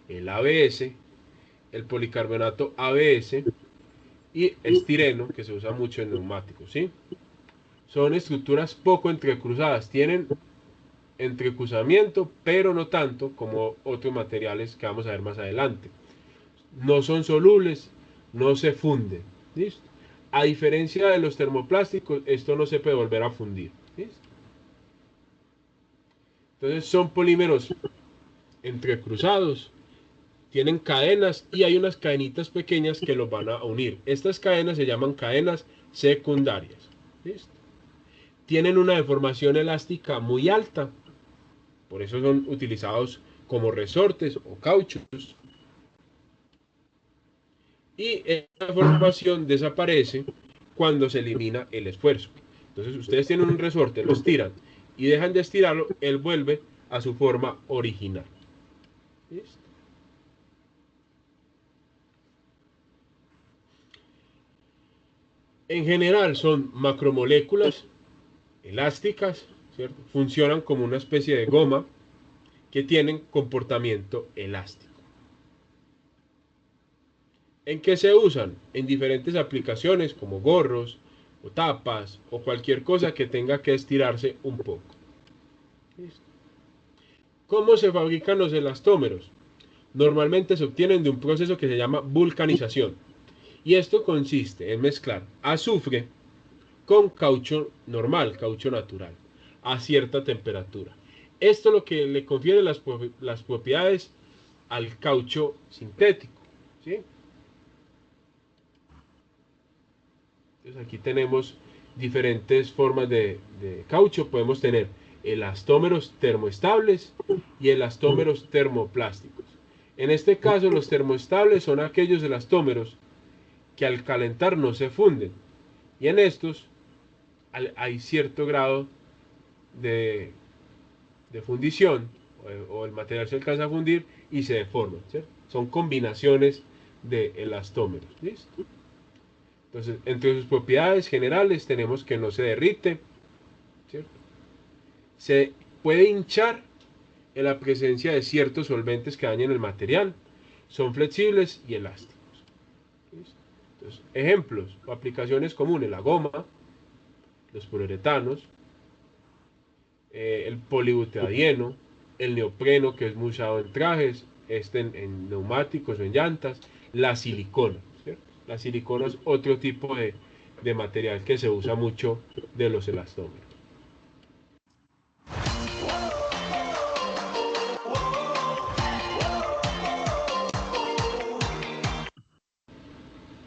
B: el ABS, el policarbonato ABS y estireno, que se usa mucho en neumáticos, ¿sí? Son estructuras poco entrecruzadas, tienen entrecruzamiento, pero no tanto como otros materiales que vamos a ver más adelante. No son solubles, no se funden, ¿listo? A diferencia de los termoplásticos, esto no se puede volver a fundir, ¿listo? Entonces son polímeros entrecruzados, tienen cadenas y hay unas cadenitas pequeñas que los van a unir. Estas cadenas se llaman cadenas secundarias, ¿listo? Tienen una deformación elástica muy alta, por eso son utilizados como resortes o cauchos. Y esta deformación desaparece cuando se elimina el esfuerzo. Entonces ustedes tienen un resorte, lo estiran y dejan de estirarlo, él vuelve a su forma original. ¿Listo? En general son macromoléculas elásticas, ¿cierto? Funcionan como una especie de goma que tienen comportamiento elástico. ¿En qué se usan? En diferentes aplicaciones como gorros o tapas o cualquier cosa que tenga que estirarse un poco. ¿Listo? ¿Cómo se fabrican los elastómeros? Normalmente se obtienen de un proceso que se llama vulcanización. Y esto consiste en mezclar azufre con caucho normal, caucho natural, a cierta temperatura. Esto es lo que le confiere las propiedades al caucho sintético, ¿sí? Entonces aquí tenemos diferentes formas de caucho. Podemos tener elastómeros termoestables y elastómeros termoplásticos. En este caso los termoestables son aquellos elastómeros que al calentar no se funden. Y en estos hay cierto grado de fundición, o el material se alcanza a fundir y se deforma, ¿cierto? Son combinaciones de elastómeros, ¿listo? Entonces, entre sus propiedades generales tenemos que no se derrite, ¿cierto? Se puede hinchar en la presencia de ciertos solventes que dañen el material, son flexibles y elásticos, ¿listo? Entonces, ejemplos o aplicaciones comunes: la goma, los poliuretanos, el polibutadieno, el neopreno, que es muy usado en trajes, en neumáticos o en llantas, la silicona, ¿cierto? La silicona es otro tipo de material que se usa mucho de los elastómeros.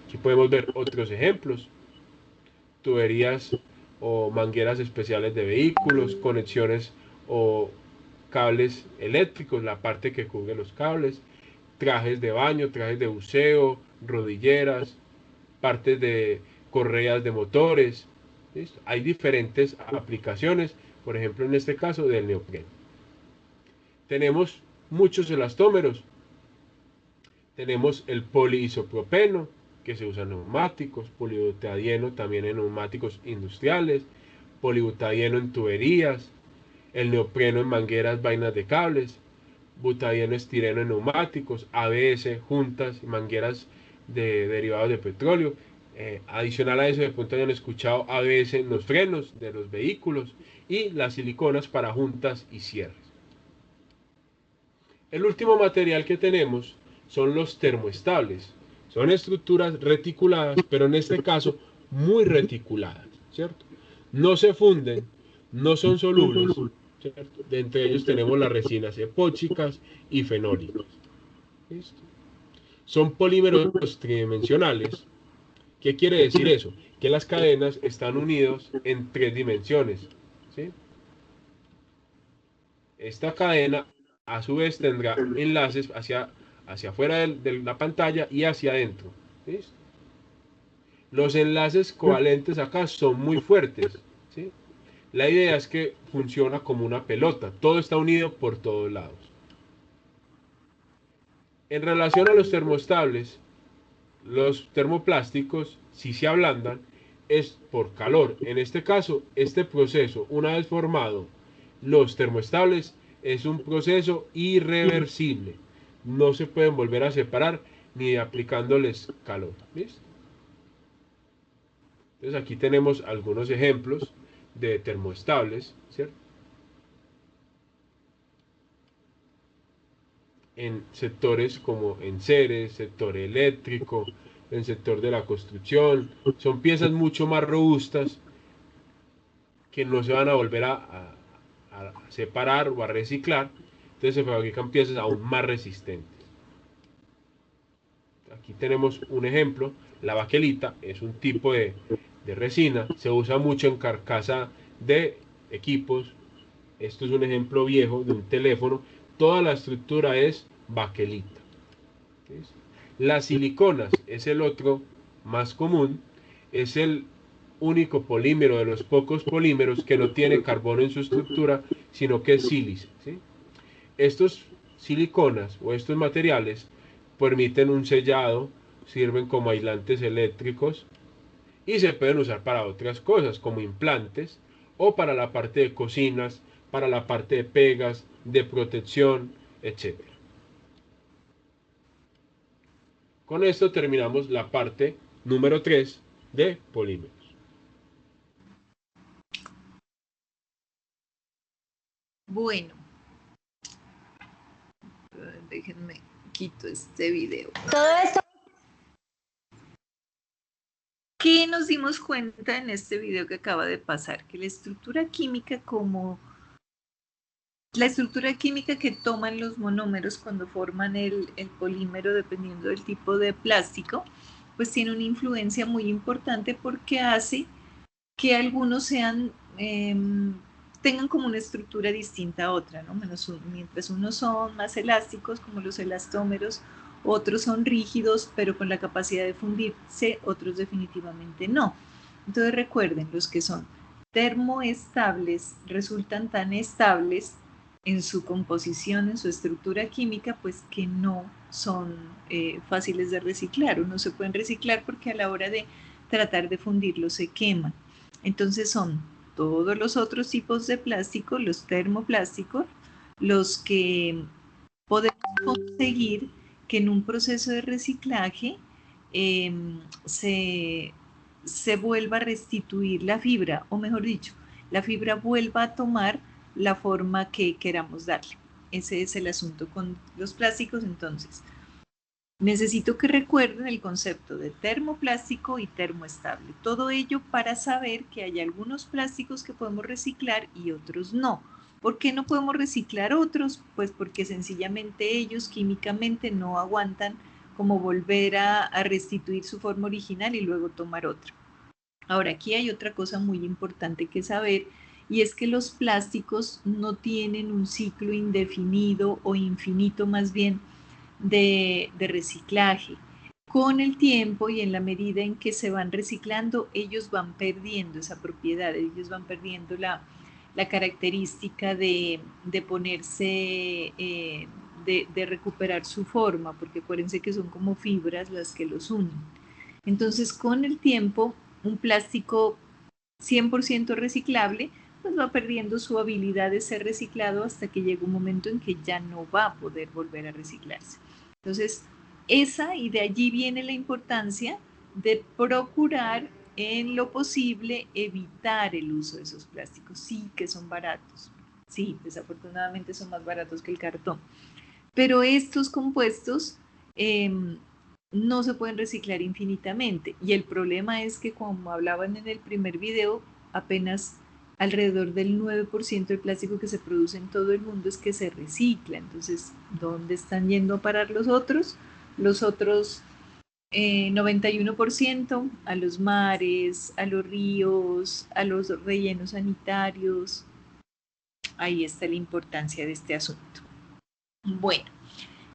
B: Aquí podemos ver otros ejemplos: tuberías o mangueras especiales de vehículos, conexiones o cables eléctricos, la parte que cubre los cables, trajes de baño, trajes de buceo, rodilleras, partes de correas de motores. ¿Listo? Hay diferentes aplicaciones, por ejemplo en este caso del neopreno. Tenemos muchos elastómeros. Tenemos el poliisopropeno, que se usa en neumáticos, polibutadieno también en neumáticos industriales, polibutadieno en tuberías, el neopreno en mangueras, vainas de cables, butadieno estireno en neumáticos, ABS, juntas y mangueras de derivados de petróleo. Adicional a eso, de pronto hayan escuchado ABS en los frenos de los vehículos y las siliconas para juntas y cierres. El último material que tenemos son los termoestables. Son estructuras reticuladas, pero en este caso muy reticuladas, ¿cierto? No se funden, no son solubles, ¿cierto? De entre ellos tenemos las resinas epóxicas y fenólicas. ¿Listo? Son polímeros tridimensionales ¿Qué quiere decir eso? Que las cadenas están unidas en 3 dimensiones, ¿sí? Esta cadena a su vez tendrá enlaces hacia afuera de la pantalla y hacia adentro. ¿Listo? Los enlaces covalentes acá son muy fuertes, ¿sí? La idea es que funciona como una pelota, todo está unido por todos lados. En relación a los termoestables, los termoplásticos, si se ablandan, es por calor. En este caso, este proceso, una vez formado los termoestables, es un proceso irreversible. No se pueden volver a separar ni aplicándoles calor. ¿Listo? Entonces aquí tenemos algunos ejemplos de termoestables, ¿cierto? En sectores como enseres, sector eléctrico, en sector de la construcción. Son piezas mucho más robustas que no se van a volver a separar o a reciclar. Entonces se fabrican piezas aún más resistentes. Aquí tenemos un ejemplo. La baquelita es un tipo de resina. Se usa mucho en carcasa de equipos. Esto es un ejemplo viejo de un teléfono. Toda la estructura es baquelita. ¿Sí? Las siliconas es el otro más común. Es el único polímero de los pocos polímeros que no tiene carbono en su estructura, sino que es sílice. ¿Sí? Estos siliconas o estos materiales permiten un sellado, sirven como aislantes eléctricos y se pueden usar para otras cosas como implantes o para la parte de cocinas, para la parte de pegas, de protección, etc. Con esto terminamos la parte número 3 de polímeros.
A: Bueno, déjenme quito este video.
E: Todo esto.
A: ¿Qué nos dimos cuenta en este video que acaba de pasar? Que la estructura química que toman los monómeros cuando forman el polímero, dependiendo del tipo de plástico, pues tiene una influencia muy importante porque hace que algunos tengan como una estructura distinta a otra, ¿no? Mientras unos son más elásticos, como los elastómeros, otros son rígidos, pero con la capacidad de fundirse, otros definitivamente no. Entonces recuerden, los que son termoestables resultan tan estables en su composición, en su estructura química, pues que no son fáciles de reciclar o no se pueden reciclar porque a la hora de tratar de fundirlo se queman. Entonces son todos los otros tipos de plástico, los termoplásticos, los que podemos conseguir que en un proceso de reciclaje se vuelva a restituir la fibra, o mejor dicho, la fibra vuelva a tomar la forma que queramos darle. Ese es el asunto con los plásticos. Entonces, necesito que recuerden el concepto de termoplástico y termoestable. Todo ello para saber que hay algunos plásticos que podemos reciclar y otros no. ¿Por qué no podemos reciclar otros? Pues porque sencillamente ellos químicamente no aguantan como volver a restituir su forma original y luego tomar otra. Ahora, aquí hay otra cosa muy importante que saber, y es que los plásticos no tienen un ciclo indefinido o infinito más bien de reciclaje. Con el tiempo y en la medida en que se van reciclando, ellos van perdiendo esa propiedad, ellos van perdiendo la característica de ponerse, de recuperar su forma, porque acuérdense que son como fibras las que los unen. Entonces, con el tiempo, un plástico 100% reciclable, pues va perdiendo su habilidad de ser reciclado hasta que llega un momento en que ya no va a poder volver a reciclarse. Entonces, y de allí viene la importancia de procurar en lo posible evitar el uso de esos plásticos. Sí que son baratos, sí, desafortunadamente son más baratos que el cartón, pero estos compuestos no se pueden reciclar infinitamente, y el problema es que, como hablaban en el primer video, apenas alrededor del 9% del plástico que se produce en todo el mundo es que se recicla. Entonces, ¿dónde están yendo a parar los otros? Los otros 91% a los mares, a los ríos, a los rellenos sanitarios. Ahí está la importancia de este asunto. Bueno,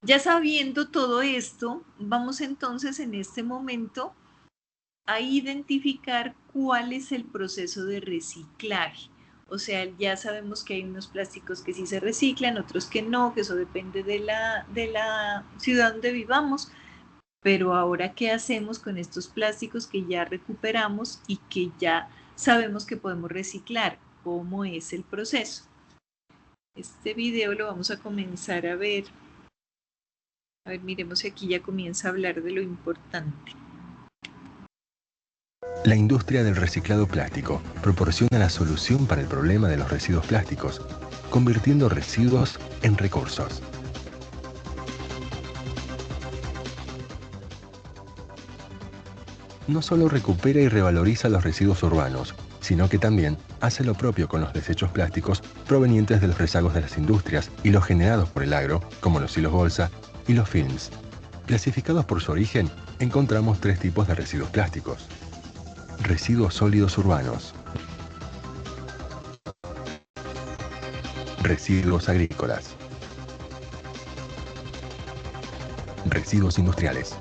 A: ya sabiendo todo esto, vamos entonces en este momento a identificar cuál es el proceso de reciclaje. O sea, ya sabemos que hay unos plásticos que sí se reciclan, otros que no, que eso depende de la ciudad donde vivamos. Pero ahora, ¿qué hacemos con estos plásticos que ya recuperamos y que ya sabemos que podemos reciclar? ¿Cómo es el proceso? Este video lo vamos a comenzar a ver. A ver, miremos si aquí ya comienza a hablar de lo importante.
G: La industria del reciclado plástico proporciona la solución para el problema de los residuos plásticos, convirtiendo residuos en recursos. No solo recupera y revaloriza los residuos urbanos, sino que también hace lo propio con los desechos plásticos provenientes de los rezagos de las industrias y los generados por el agro, como los hilos bolsa y los films. Clasificados por su origen, encontramos 3 tipos de residuos plásticos. Residuos sólidos urbanos. Residuos agrícolas. Residuos industriales.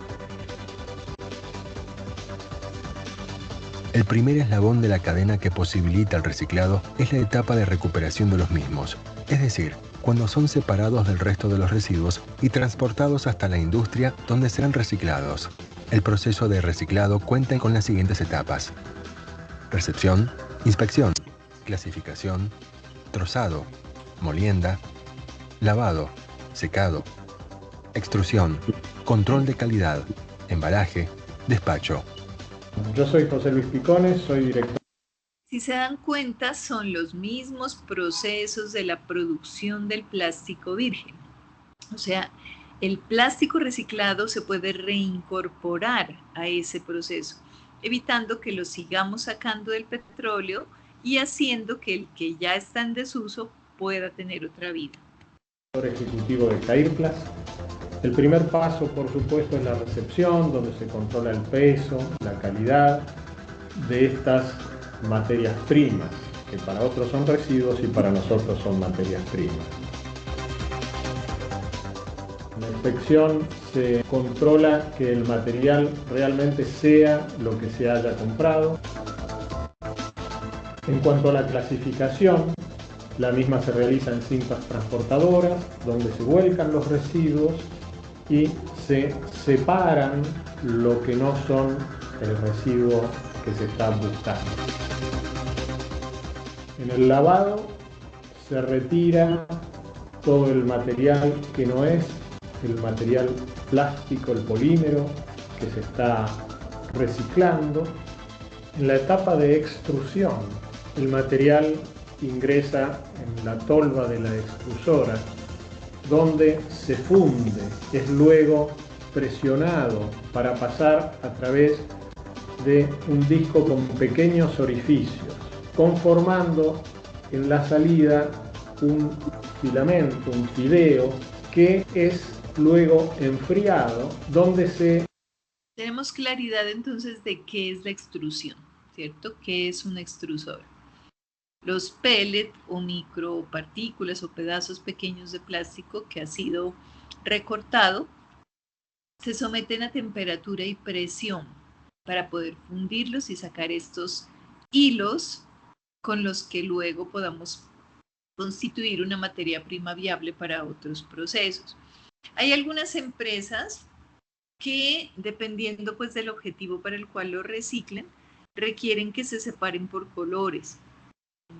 G: El primer eslabón de la cadena que posibilita el reciclado es la etapa de recuperación de los mismos, es decir, cuando son separados del resto de los residuos y transportados hasta la industria donde serán reciclados. El proceso de reciclado cuenta con las siguientes etapas: recepción, inspección, clasificación, trozado, molienda, lavado, secado, extrusión, control de calidad, embalaje, despacho.
H: Yo soy José Luis Picones, soy director.
A: Si se dan cuenta, son los mismos procesos de la producción del plástico virgen. O sea, el plástico reciclado se puede reincorporar a ese proceso, evitando que lo sigamos sacando del petróleo y haciendo que el que ya está en desuso pueda tener otra vida.
H: Ejecutivo de Cairplas. El primer paso, por supuesto, es la recepción, donde se controla el peso, la calidad de estas materias primas, que para otros son residuos y para nosotros son materias primas. En la inspección se controla que el material realmente sea lo que se haya comprado. En cuanto a la clasificación, la misma se realiza en cintas transportadoras, donde se vuelcan los residuos y se separan lo que no son el residuo que se está buscando. En el lavado se retira todo el material que no es el material plástico, el polímero que se está reciclando. En la etapa de extrusión, el material ingresa en la tolva de la extrusora, donde se funde, es luego presionado para pasar a través de un disco con pequeños orificios, conformando en la salida un filamento, un fideo, que es luego enfriado, donde se...
A: Tenemos claridad entonces de qué es la extrusión, ¿cierto? ¿Qué es una extrusora? Los pellets o micropartículas o pedazos pequeños de plástico que ha sido recortado se someten a temperatura y presión para poder fundirlos y sacar estos hilos con los que luego podamos constituir una materia prima viable para otros procesos. Hay algunas empresas que, dependiendo pues del objetivo para el cual lo reciclen, requieren que se separen por colores.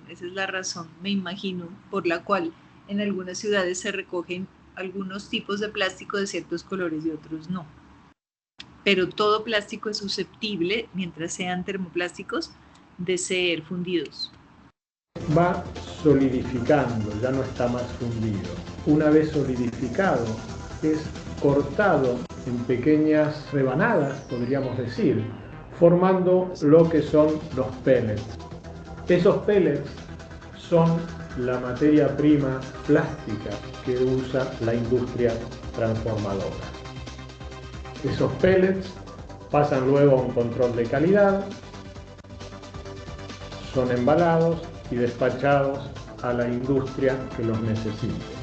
A: Esa es la razón, me imagino, por la cual en algunas ciudades se recogen algunos tipos de plástico de ciertos colores y otros no. Pero todo plástico es susceptible, mientras sean termoplásticos, de ser fundidos.
H: Va solidificando, ya no está más fundido. Una vez solidificado, es cortado en pequeñas rebanadas, podríamos decir, formando lo que son los pellets. Esos pellets son la materia prima plástica que usa la industria transformadora. Esos pellets pasan luego a un control de calidad, son embalados y despachados a la industria que los necesite.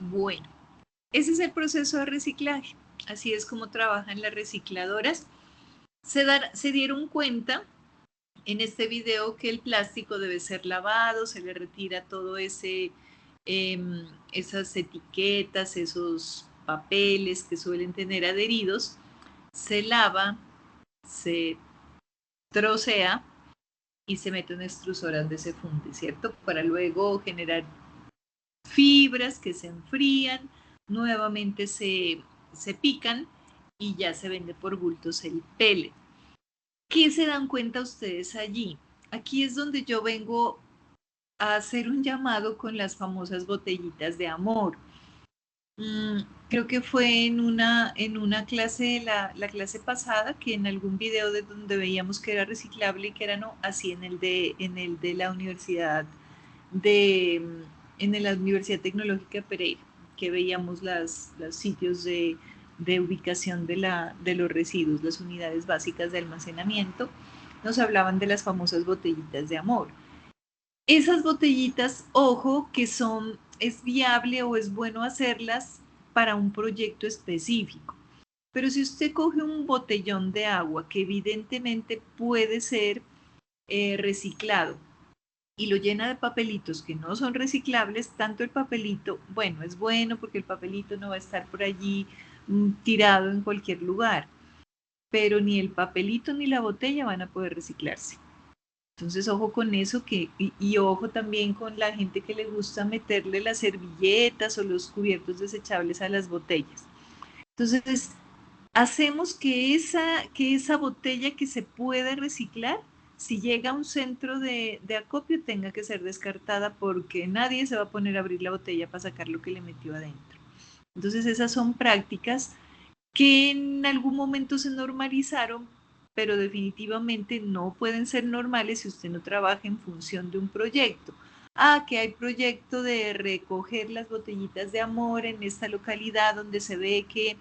A: Bueno, ese es el proceso de reciclaje. Así es como trabajan las recicladoras. Se dieron cuenta en este video que el plástico debe ser lavado, se le retira todo esas etiquetas, esos papeles que suelen tener adheridos, se lava, se trocea y se mete en una extrusora donde se funde, ¿cierto? Para luego generar fibras que se enfrían, nuevamente se pican y ya se vende por bultos el pellet. ¿Qué se dan cuenta ustedes allí? Aquí es donde yo vengo a hacer un llamado con las famosas botellitas de amor. Creo que fue en una clase, la clase pasada, que en algún video de donde veíamos que era reciclable y que era no, así en el de la universidad en la Universidad Tecnológica Pereira, que veíamos los sitios de ubicación de los residuos, las unidades básicas de almacenamiento, nos hablaban de las famosas botellitas de amor. Esas botellitas, ojo, que es viable o es bueno hacerlas para un proyecto específico. Pero si usted coge un botellón de agua que evidentemente puede ser reciclado y lo llena de papelitos que no son reciclables, tanto el papelito, bueno, es bueno porque el papelito no va a estar por allí tirado en cualquier lugar, pero ni el papelito ni la botella van a poder reciclarse. Entonces, ojo con eso, y ojo también con la gente que le gusta meterle las servilletas o los cubiertos desechables a las botellas. Entonces, hacemos que esa botella que se puede reciclar, si llega a un centro de acopio, tenga que ser descartada porque nadie se va a poner a abrir la botella para sacar lo que le metió adentro. Entonces, esas son prácticas que en algún momento se normalizaron, pero definitivamente no pueden ser normales si usted no trabaja en función de un proyecto. Que hay proyecto de recoger las botellitas de amor en esta localidad donde se ve que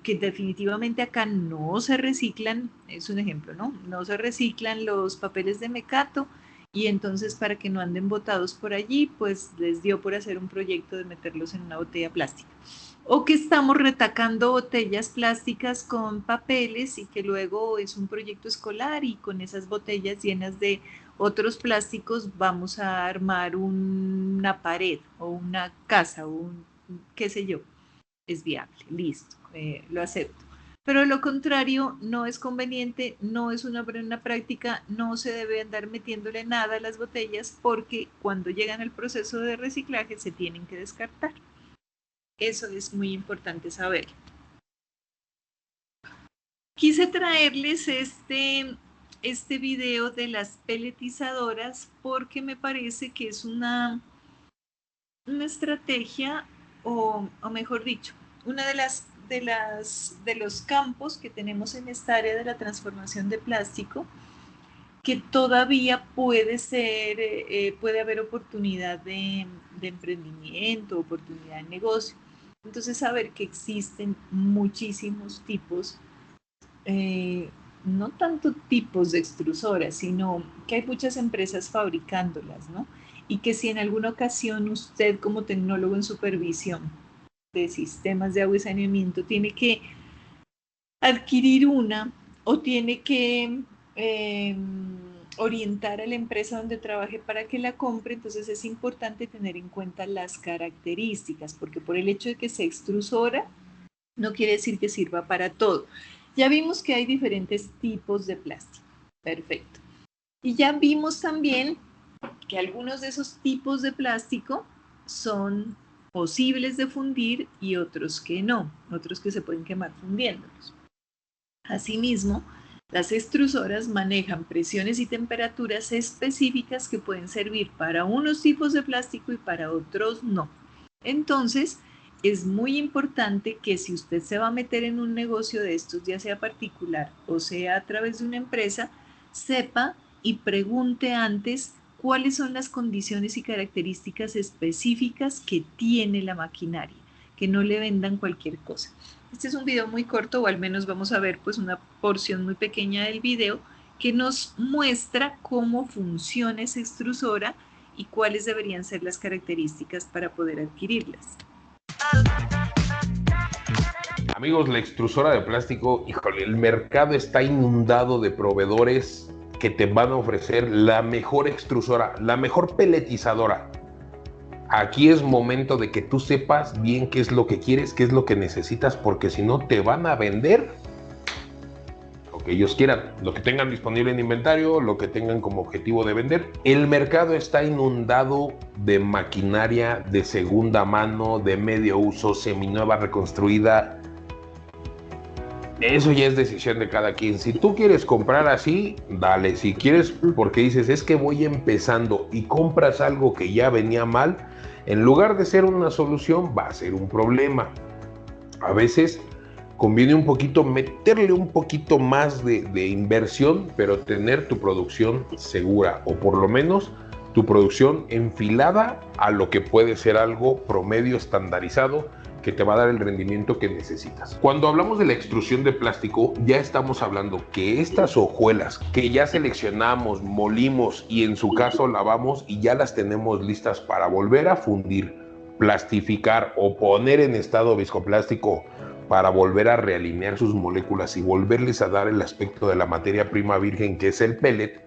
A: definitivamente acá no se reciclan, es un ejemplo, ¿no? No se reciclan los papeles de mecato y entonces para que no anden botados por allí, pues les dio por hacer un proyecto de meterlos en una botella plástica. O que estamos retacando botellas plásticas con papeles y que luego es un proyecto escolar y con esas botellas llenas de otros plásticos vamos a armar una pared o una casa o qué sé yo. Es viable, listo, lo acepto. Pero lo contrario no es conveniente, no es una buena práctica, no se debe andar metiéndole nada a las botellas porque cuando llegan al proceso de reciclaje se tienen que descartar. Eso es muy importante saber. Quise traerles este video de las peletizadoras porque me parece que es una estrategia o mejor dicho, una de los campos que tenemos en esta área de la transformación de plástico que todavía puede haber oportunidad de emprendimiento, oportunidad de negocio. Entonces, saber que existen muchísimos tipos, no tanto tipos de extrusoras, sino que hay muchas empresas fabricándolas, ¿no? Y que si en alguna ocasión usted como tecnólogo en supervisión de sistemas de agua y saneamiento tiene que adquirir una o tiene que orientar a la empresa donde trabaje para que la compre, entonces es importante tener en cuenta las características, porque por el hecho de que sea extrusora, no quiere decir que sirva para todo. Ya vimos que hay diferentes tipos de plástico. Perfecto. Y ya vimos también que algunos de esos tipos de plástico son posibles de fundir y otros que no, otros que se pueden quemar fundiéndolos. Asimismo, Las extrusoras manejan presiones y temperaturas específicas que pueden servir para unos tipos de plástico y para otros no. Entonces, es muy importante que si usted se va a meter en un negocio de estos, ya sea particular o sea a través de una empresa, sepa y pregunte antes cuáles son las condiciones y características específicas que tiene la maquinaria, que no le vendan cualquier cosa. Este es un video muy corto, o al menos vamos a ver pues una porción muy pequeña del video que nos muestra cómo funciona esa extrusora y cuáles deberían ser las características para poder adquirirlas.
I: Amigos, la extrusora de plástico, híjole, el mercado está inundado de proveedores que te van a ofrecer la mejor extrusora, la mejor peletizadora. Aquí es momento de que tú sepas bien qué es lo que quieres, qué es lo que necesitas, porque si no te van a vender lo que ellos quieran, lo que tengan disponible en inventario, lo que tengan como objetivo de vender. El mercado está inundado de maquinaria de segunda mano, de medio uso, seminueva, reconstruida. Eso ya es decisión de cada quien. Si tú quieres comprar así, dale. Si quieres, porque dices, es que voy empezando y compras algo que ya venía mal, en lugar de ser una solución, va a ser un problema. A veces conviene un poquito, meterle un poquito más de inversión, pero tener tu producción segura, o por lo menos tu producción enfilada a lo que puede ser algo promedio estandarizado, que te va a dar el rendimiento que necesitas. Cuando hablamos de la extrusión de plástico, ya estamos hablando que estas hojuelas que ya seleccionamos, molimos y en su caso lavamos y ya las tenemos listas para volver a fundir, plastificar o poner en estado viscoplástico para volver a realinear sus moléculas y volverles a dar el aspecto de la materia prima virgen que es el pellet,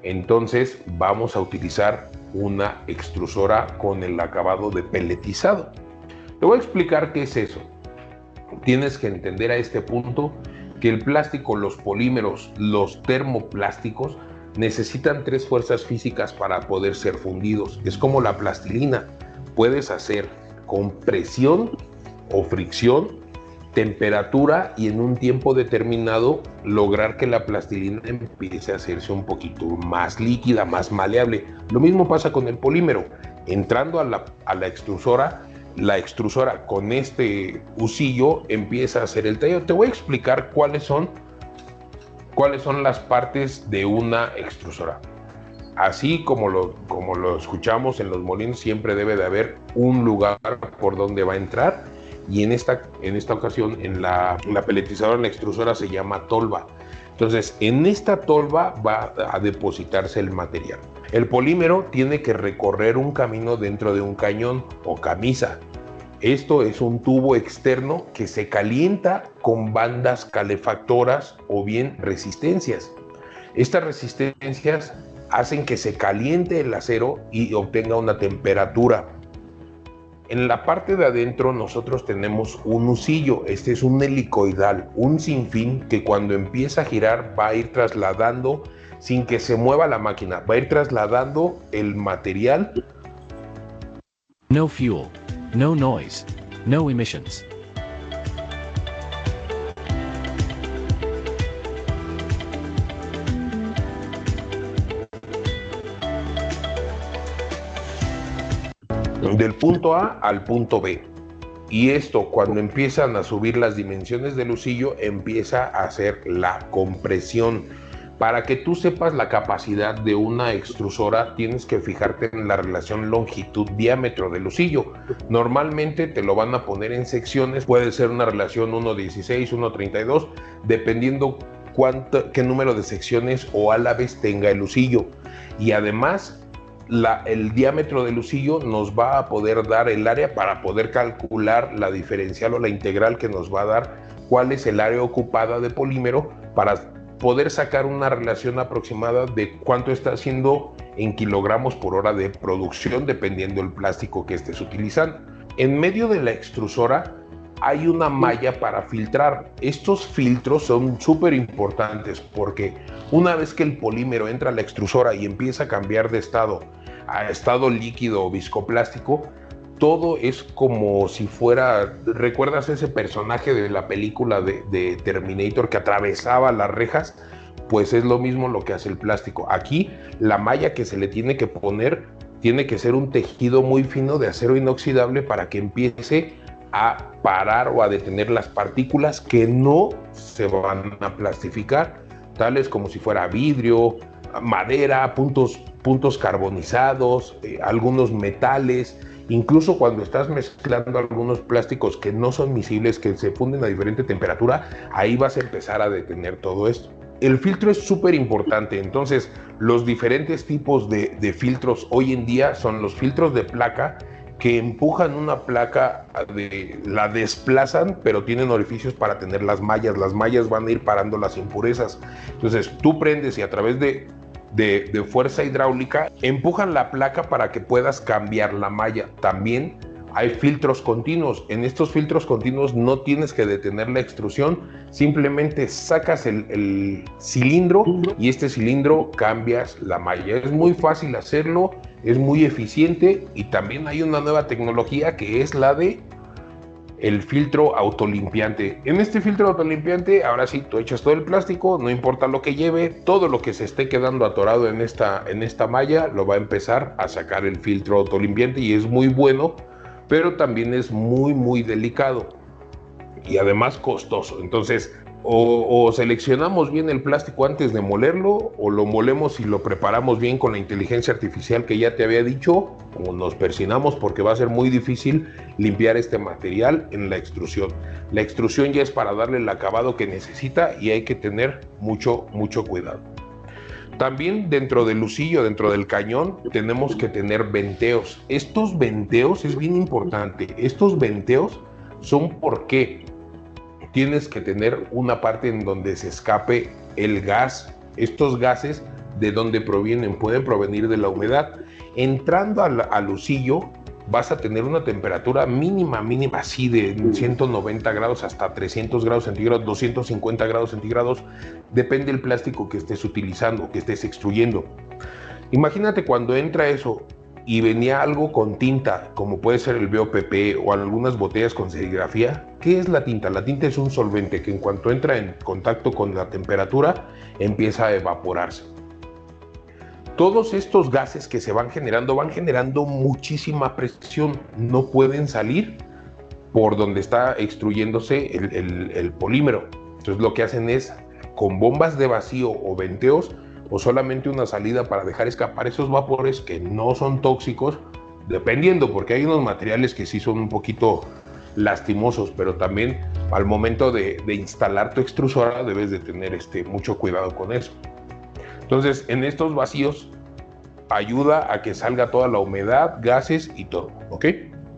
I: entonces vamos a utilizar una extrusora con el acabado de pelletizado. Te voy a explicar qué es eso. Tienes que entender a este punto que el plástico, los polímeros, los termoplásticos necesitan 3 fuerzas físicas para poder ser fundidos. Es como la plastilina. Puedes hacer con presión o fricción, temperatura y en un tiempo determinado lograr que la plastilina empiece a hacerse un poquito más líquida, más maleable. Lo mismo pasa con el polímero. Entrando a la extrusora, la extrusora con este husillo empieza a hacer el tallo. Te voy a explicar cuáles son las partes de una extrusora. Así como lo escuchamos en los molinos, siempre debe de haber un lugar por donde va a entrar, y en esta ocasión en la peletizadora, en la extrusora se llama tolva. Entonces en esta tolva va a depositarse el material. El polímero tiene que recorrer un camino dentro de un cañón o camisa. Esto es un tubo externo que se calienta con bandas calefactoras o bien resistencias. Estas resistencias hacen que se caliente el acero y obtenga una temperatura. En la parte de adentro nosotros tenemos un husillo. Este es un helicoidal, un sinfín que cuando empieza a girar va a ir trasladando, sin que se mueva la máquina, va a ir trasladando el material.
C: No fuel, no noise, no emissions.
I: Del punto A al punto B. Y esto, cuando empiezan a subir las dimensiones del husillo, empieza a hacer la compresión. Para que tú sepas la capacidad de una extrusora, tienes que fijarte en la relación longitud-diámetro del husillo. Normalmente te lo van a poner en secciones, puede ser una relación 1.16, 1.32, dependiendo qué número de secciones o álabes tenga el husillo. Y además, el diámetro del husillo nos va a poder dar el área para poder calcular la diferencial o la integral que nos va a dar cuál es el área ocupada de polímero, para poder sacar una relación aproximada de cuánto está haciendo en kilogramos por hora de producción, dependiendo del plástico que estés utilizando. En medio de la extrusora hay una malla para filtrar. Estos filtros son súper importantes porque una vez que el polímero entra a la extrusora y empieza a cambiar de estado a estado líquido o viscoplástico, todo es como si fuera, ¿recuerdas ese personaje de la película de Terminator que atravesaba las rejas? pues es lo mismo lo que hace el plástico. Aquí la malla que se le tiene que poner tiene que ser un tejido muy fino de acero inoxidable para que empiece a parar o a detener las partículas que no se van a plastificar, tales como si fuera vidrio, madera, puntos carbonizados, algunos metales. Incluso cuando estás mezclando algunos plásticos que no son miscibles, que se funden a diferente temperatura, ahí vas a empezar a detener todo esto. El filtro es súper importante. Entonces, los diferentes tipos de filtros hoy en día son los filtros de placa, que empujan una placa, la desplazan, pero tienen orificios para tener las mallas. Las mallas van a ir parando las impurezas. Entonces, tú prendes y a través de fuerza hidráulica empujan la placa para que puedas cambiar la malla. También hay filtros continuos. En estos filtros continuos no tienes que detener la extrusión, simplemente sacas el cilindro y este cilindro cambias la malla. Es muy fácil hacerlo, es muy eficiente, y también hay una nueva tecnología que es la de el filtro autolimpiante. En este filtro autolimpiante, ahora sí, tú echas todo el plástico, no importa lo que lleve, todo lo que se esté quedando atorado en esta malla lo va a empezar a sacar el filtro autolimpiante, y es muy bueno, pero también es muy delicado y además costoso. Entonces, o seleccionamos bien el plástico antes de molerlo, o lo molemos y lo preparamos bien con la inteligencia artificial que ya te había dicho, o nos persinamos, porque va a ser muy difícil limpiar este material en la extrusión. La extrusión ya es para darle el acabado que necesita y hay que tener mucho cuidado. También dentro del lucillo, dentro del cañón, tenemos que tener venteos. Estos venteos es bien importante. Estos venteos son porque tienes que tener una parte en donde se escape el gas. Estos gases, ¿de dónde provienen? Pueden provenir de la humedad. Entrando al lucillo, vas a tener una temperatura mínima, así de 190 grados hasta 300 grados centígrados, 250 grados centígrados, depende del plástico que estés utilizando, que estés extruyendo. Imagínate cuando entra eso y venía algo con tinta, como puede ser el BOPP o algunas botellas con serigrafía. ¿Qué es la tinta? La tinta es un solvente que en cuanto entra en contacto con la temperatura, empieza a evaporarse. Todos estos gases que se van generando muchísima presión, no pueden salir por donde está extruyéndose el polímero. Entonces lo que hacen es, con bombas de vacío o venteos, o solamente una salida para dejar escapar esos vapores que no son tóxicos, dependiendo, porque hay unos materiales que sí son un poquito lastimosos, pero también al momento de instalar tu extrusora debes de tener mucho cuidado con eso. Entonces, en estos vacíos ayuda a que salga toda la humedad, gases y todo, ¿ok?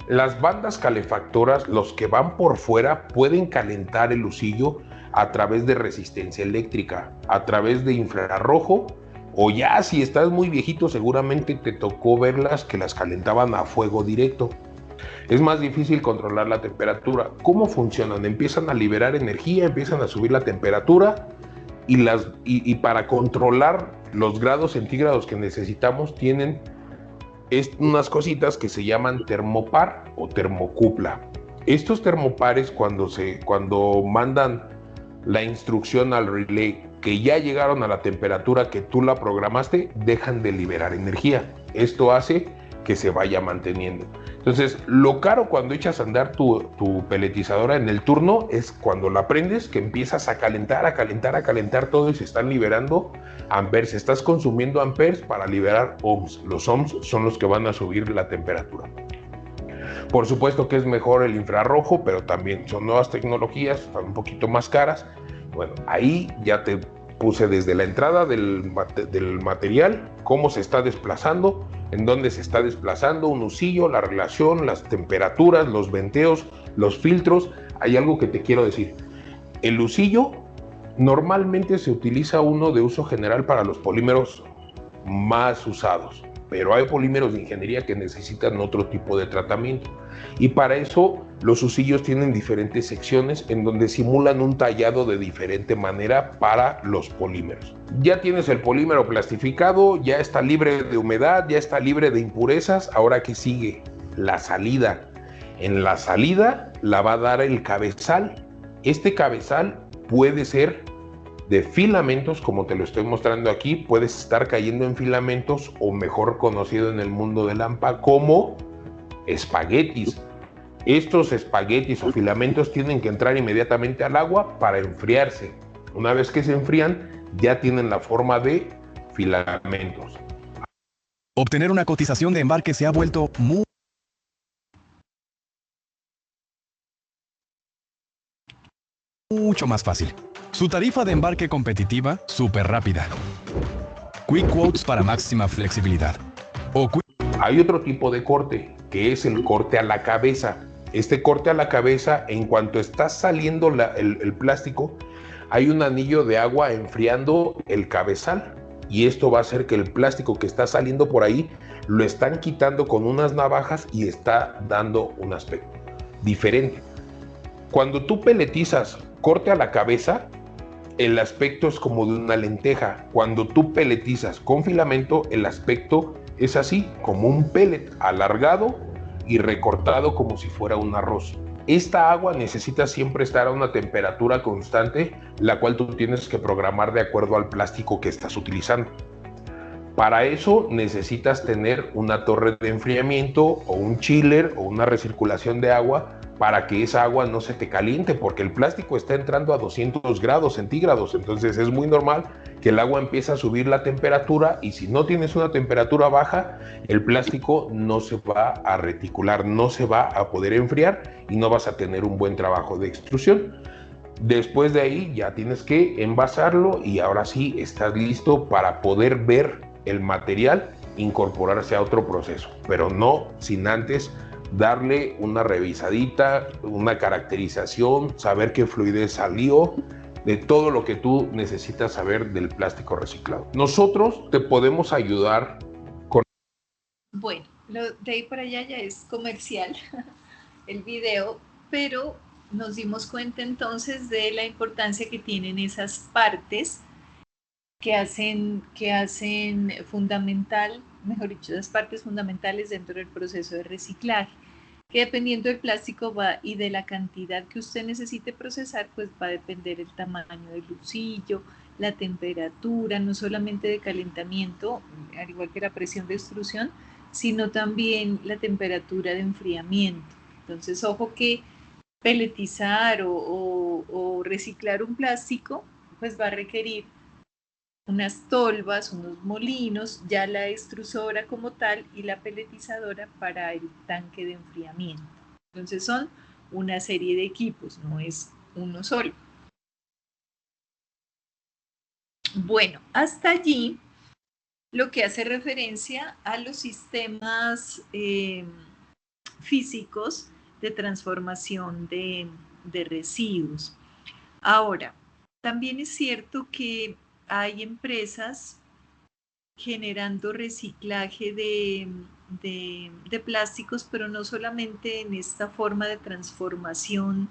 I: Las bandas calefactoras, los que van por fuera, pueden calentar el lucillo a través de resistencia eléctrica, a través de infrarrojo, o ya si estás muy viejito seguramente te tocó verlas que las calentaban a fuego directo. Es más difícil controlar la temperatura. ¿Cómo funcionan? Empiezan a liberar energía, empiezan a subir la temperatura, y para controlar los grados centígrados que necesitamos tienen unas cositas que se llaman termopar o termocupla. Estos termopares, cuando mandan la instrucción al relay que ya llegaron a la temperatura que tú la programaste, dejan de liberar energía. Esto hace que se vaya manteniendo. Entonces, lo caro cuando echas a andar tu peletizadora en el turno es cuando la prendes, que empiezas a calentar todo y se están liberando amperes. Estás consumiendo amperes para liberar ohms. Los ohms son los que van a subir la temperatura. Por supuesto que es mejor el infrarrojo, pero también son nuevas tecnologías, están un poquito más caras. Bueno, ahí ya te puse desde la entrada del material, cómo se está desplazando, en dónde se está desplazando un lucillo, la relación, las temperaturas, los venteos, los filtros. Hay algo que te quiero decir. El lucillo normalmente se utiliza uno de uso general para los polímeros más usados, pero hay polímeros de ingeniería que necesitan otro tipo de tratamiento, y para eso los lucillos tienen diferentes secciones en donde simulan un tallado de diferente manera para los polímeros. Ya tienes el polímero plastificado, ya está libre de humedad, ya está libre de impurezas. Ahora, ¿qué sigue? La salida. En la salida la va a dar el cabezal. Este cabezal puede ser de filamentos, como te lo estoy mostrando aquí. Puedes estar cayendo en filamentos, o mejor conocido en el mundo del AMPA como espaguetis. Estos espaguetis o filamentos tienen que entrar inmediatamente al agua para enfriarse. Una vez que se enfrían, ya tienen la forma de filamentos.
J: Obtener una cotización de embarque se ha vuelto mucho más fácil. Su tarifa de embarque competitiva, súper rápida. Quick Quotes para máxima flexibilidad.
I: Hay otro tipo de corte, que es el corte a la cabeza. Este corte a la cabeza, en cuanto está saliendo el plástico, hay un anillo de agua enfriando el cabezal. Y esto va a hacer que el plástico que está saliendo por ahí lo están quitando con unas navajas y está dando un aspecto diferente. Cuando tú peletizas corte a la cabeza, el aspecto es como de una lenteja. Cuando tú peletizas con filamento, el aspecto es así, como un pellet alargado y recortado como si fuera un arroz. Esta agua necesita siempre estar a una temperatura constante, la cual tú tienes que programar de acuerdo al plástico que estás utilizando. Para eso necesitas tener una torre de enfriamiento o un chiller o una recirculación de agua para que esa agua no se te caliente, porque el plástico está entrando a 200 grados centígrados, entonces es muy normal que el agua empiece a subir la temperatura, y si no tienes una temperatura baja, el plástico no se va a reticular, no se va a poder enfriar y no vas a tener un buen trabajo de extrusión. Después de ahí ya tienes que envasarlo y ahora sí estás listo para poder ver el material incorporarse a otro proceso, pero no sin antes darle una revisadita, una caracterización, saber qué fluidez salió, de todo lo que tú necesitas saber del plástico reciclado. Nosotros te podemos ayudar con...
A: Bueno, lo de ahí para allá ya es comercial el video, pero nos dimos cuenta entonces de la importancia que tienen esas partes que hacen fundamental, mejor dicho, las partes fundamentales dentro del proceso de reciclaje, que dependiendo del plástico y de la cantidad que usted necesite procesar, pues va a depender el tamaño del lucillo, la temperatura, no solamente de calentamiento, al igual que la presión de extrusión, sino también la temperatura de enfriamiento. Entonces, ojo que peletizar o reciclar un plástico, pues va a requerir unas tolvas, unos molinos, ya la extrusora como tal y la peletizadora para el tanque de enfriamiento. Entonces son una serie de equipos, no es uno solo. Bueno, hasta allí lo que hace referencia a los sistemas físicos de transformación de residuos. Ahora, también es cierto que hay empresas generando reciclaje de plásticos, pero no solamente en esta forma de transformación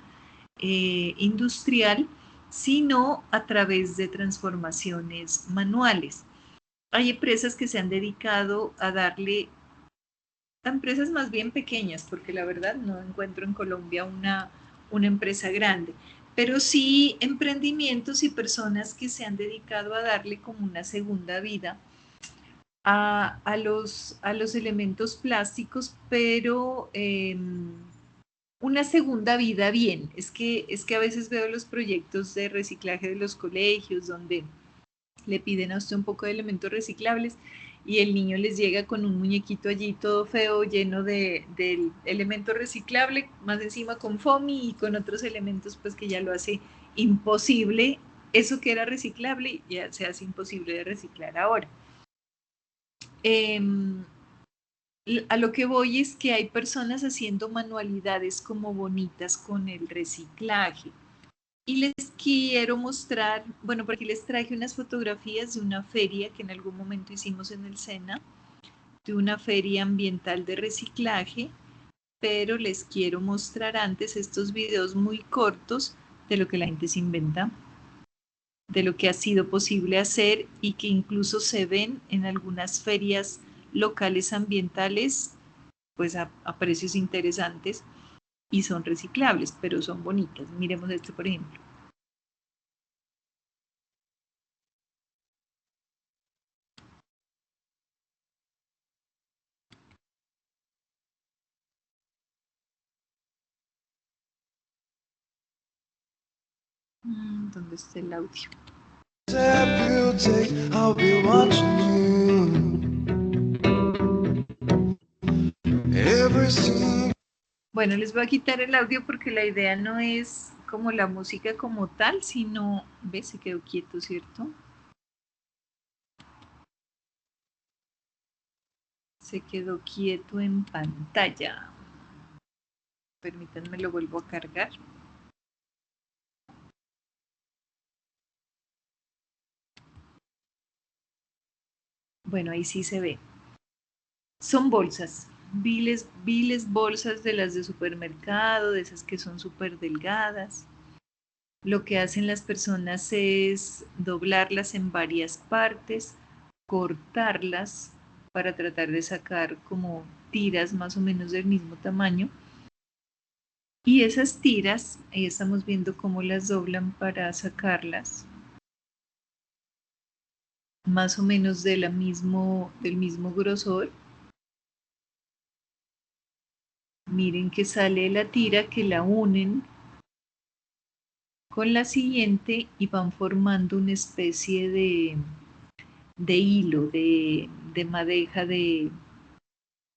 A: industrial, sino a través de transformaciones manuales. Hay empresas que se han dedicado a darle, a empresas más bien pequeñas, porque la verdad no encuentro en Colombia una empresa grande, pero sí emprendimientos y personas que se han dedicado a darle como una segunda vida a los elementos plásticos, pero una segunda vida bien. Es que a veces veo los proyectos de reciclaje de los colegios donde le piden a usted un poco de elementos reciclables y el niño les llega con un muñequito allí todo feo, lleno del elemento reciclable, más encima con foamy y con otros elementos pues que ya lo hace imposible. Eso que era reciclable ya se hace imposible de reciclar ahora. A lo que voy es que hay personas haciendo manualidades como bonitas con el reciclaje. Y les quiero mostrar, bueno, por aquí les traje unas fotografías de una feria que en algún momento hicimos en el SENA, de una feria ambiental de reciclaje, pero les quiero mostrar antes estos videos muy cortos de lo que la gente se inventa, de lo que ha sido posible hacer y que incluso se ven en algunas ferias locales ambientales, pues a precios interesantes y son reciclables, pero son bonitas. Miremos esto, por ejemplo. ¿Dónde está el audio? Bueno, les voy a quitar el audio porque la idea no es como la música como tal, sino, ¿ves? Se quedó quieto, ¿cierto? Se quedó quieto en pantalla. Permítanme, lo vuelvo a cargar. Bueno, ahí sí se ve. Son bolsas, viles bolsas de las de supermercado, de esas que son súper delgadas. Lo que hacen las personas es doblarlas en varias partes, cortarlas para tratar de sacar como tiras más o menos del mismo tamaño. Y esas tiras, ahí estamos viendo cómo las doblan para sacarlas, más o menos del mismo grosor. Miren que sale la tira, que la unen con la siguiente y van formando una especie de hilo, de madeja, de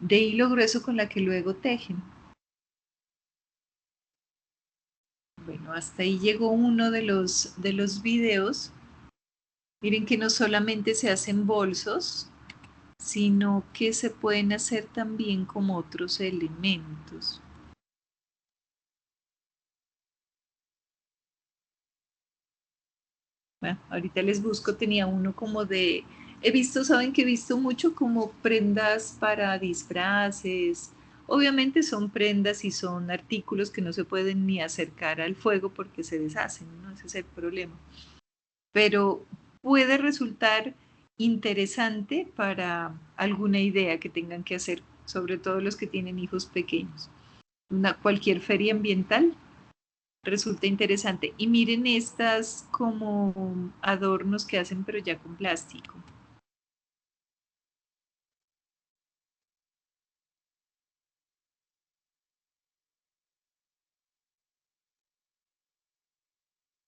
A: hilo grueso con la que luego tejen. Bueno, hasta ahí llegó uno de los videos. Miren que no solamente se hacen bolsos, sino que se pueden hacer también como otros elementos. Bueno, ahorita les busco, tenía uno como de, saben que he visto mucho como prendas para disfraces. Obviamente son prendas y son artículos que no se pueden ni acercar al fuego porque se deshacen, ¿no? Ese es el problema. Pero puede resultar interesante para alguna idea que tengan que hacer, sobre todo los que tienen hijos pequeños. Cualquier feria ambiental resulta interesante. Y miren estas como adornos que hacen, pero ya con plástico.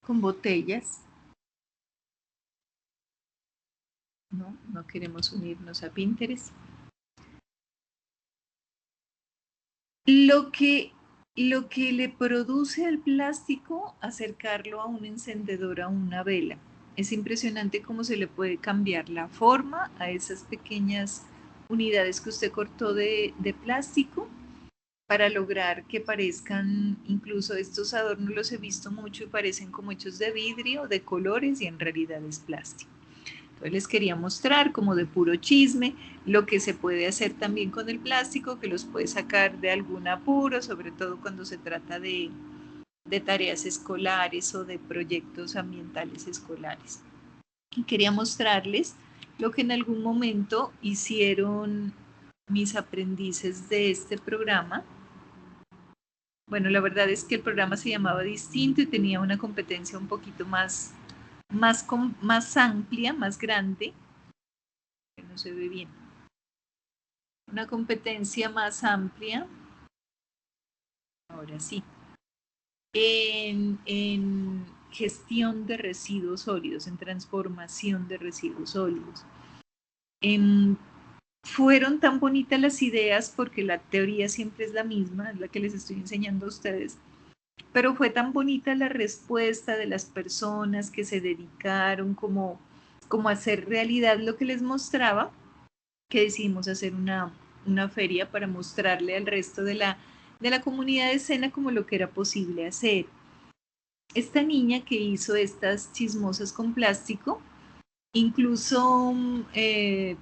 A: Con botellas. No queremos unirnos a Pinterest. Lo que le produce al plástico acercarlo a un encendedor, a una vela. Es impresionante cómo se le puede cambiar la forma a esas pequeñas unidades que usted cortó de plástico para lograr que parezcan, incluso estos adornos los he visto mucho y parecen como hechos de vidrio, de colores, y en realidad es plástico. Entonces les quería mostrar como de puro chisme lo que se puede hacer también con el plástico, que los puede sacar de algún apuro, sobre todo cuando se trata de tareas escolares o de proyectos ambientales escolares. Y quería mostrarles lo que en algún momento hicieron mis aprendices de este programa. Bueno, la verdad es que el programa se llamaba distinto y tenía una competencia un poquito más amplia, más grande, que no se ve bien. Una competencia más amplia, ahora sí, en gestión de residuos sólidos, en transformación de residuos sólidos. Fueron tan bonitas las ideas porque la teoría siempre es la misma, es la que les estoy enseñando a ustedes, pero fue tan bonita la respuesta de las personas que se dedicaron como a hacer realidad lo que les mostraba, que decidimos hacer una feria para mostrarle al resto de la comunidad de escena como lo que era posible hacer. Esta niña que hizo estas chismosas con plástico, incluso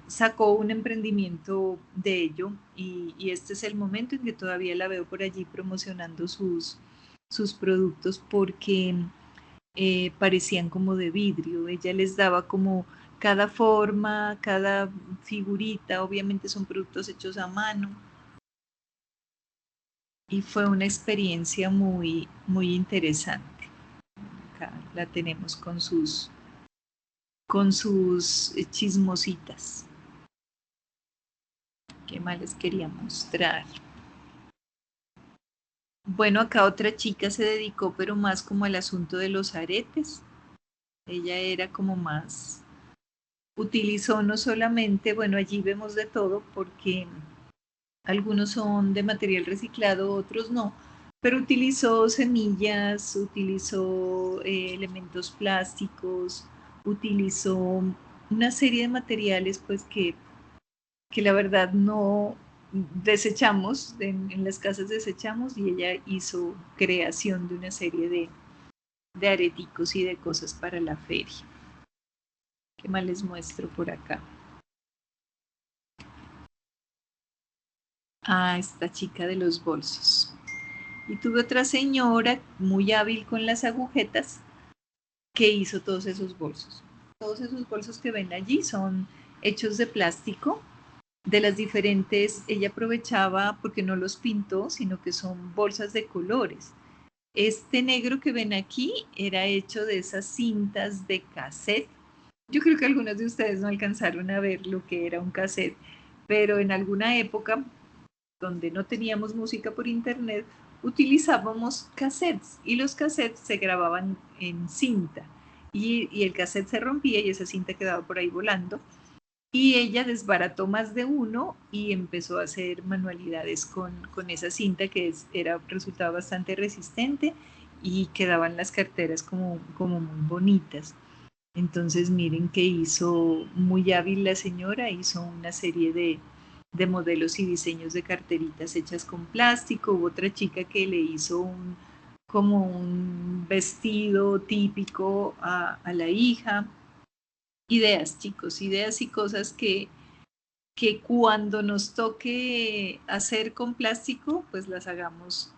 A: sacó un emprendimiento de ello y este es el momento en que todavía la veo por allí promocionando sus productos porque parecían como de vidrio. Ella les daba como cada forma, cada figurita, obviamente son productos hechos a mano. Y fue una experiencia muy, muy interesante. Acá la tenemos con sus chismositas. ¿Qué más les quería mostrar? Bueno, acá otra chica se dedicó, pero más como al asunto de los aretes. Ella era como más, utilizó no solamente, bueno, allí vemos de todo porque algunos son de material reciclado, otros no, pero utilizó semillas, utilizó elementos plásticos, utilizó una serie de materiales pues que la verdad no desechamos, en las casas desechamos, y ella hizo creación de una serie de areticos y de cosas para la feria. ¿Qué más les muestro por acá? Ah, esta chica de los bolsos. Y tuve otra señora muy hábil con las agujetas que hizo todos esos bolsos. Todos esos bolsos que ven allí son hechos de plástico, de las diferentes, ella aprovechaba porque no los pintó, sino que son bolsas de colores. Este negro que ven aquí era hecho de esas cintas de cassette. Yo creo que algunos de ustedes no alcanzaron a ver lo que era un cassette, pero en alguna época donde no teníamos música por internet, utilizábamos cassettes y los cassettes se grababan en cinta y el cassette se rompía y esa cinta quedaba por ahí volando. Y ella desbarató más de uno y empezó a hacer manualidades con esa cinta que resultaba bastante resistente y quedaban las carteras como muy bonitas. Entonces miren que hizo muy hábil la señora, hizo una serie de modelos y diseños de carteritas hechas con plástico. Hubo otra chica que le hizo como un vestido típico a la hija. Ideas, chicos, ideas y cosas que cuando nos toque hacer con plástico, pues las hagamos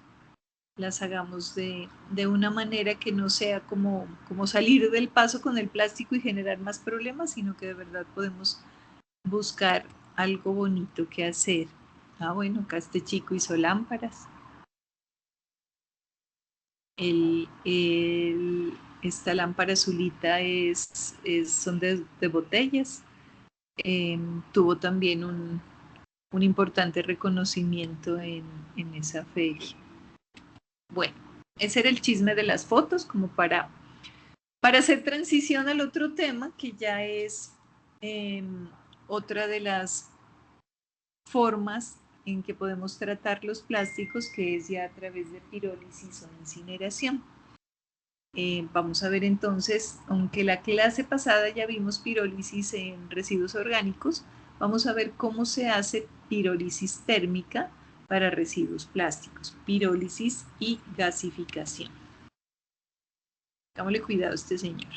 A: de una manera que no sea como salir del paso con el plástico y generar más problemas, sino que de verdad podemos buscar algo bonito que hacer. Ah, bueno, acá este chico hizo lámparas. Esta lámpara azulita son de botellas. Tuvo también un importante reconocimiento en esa feria. Bueno, ese era el chisme de las fotos, como para hacer transición al otro tema, que ya es otra de las formas en que podemos tratar los plásticos, que es ya a través de pirólisis o incineración. Vamos a ver entonces, aunque la clase pasada ya vimos pirólisis en residuos orgánicos, vamos a ver cómo se hace pirólisis térmica para residuos plásticos, pirólisis y gasificación. Hagámosle cuidado a este señor.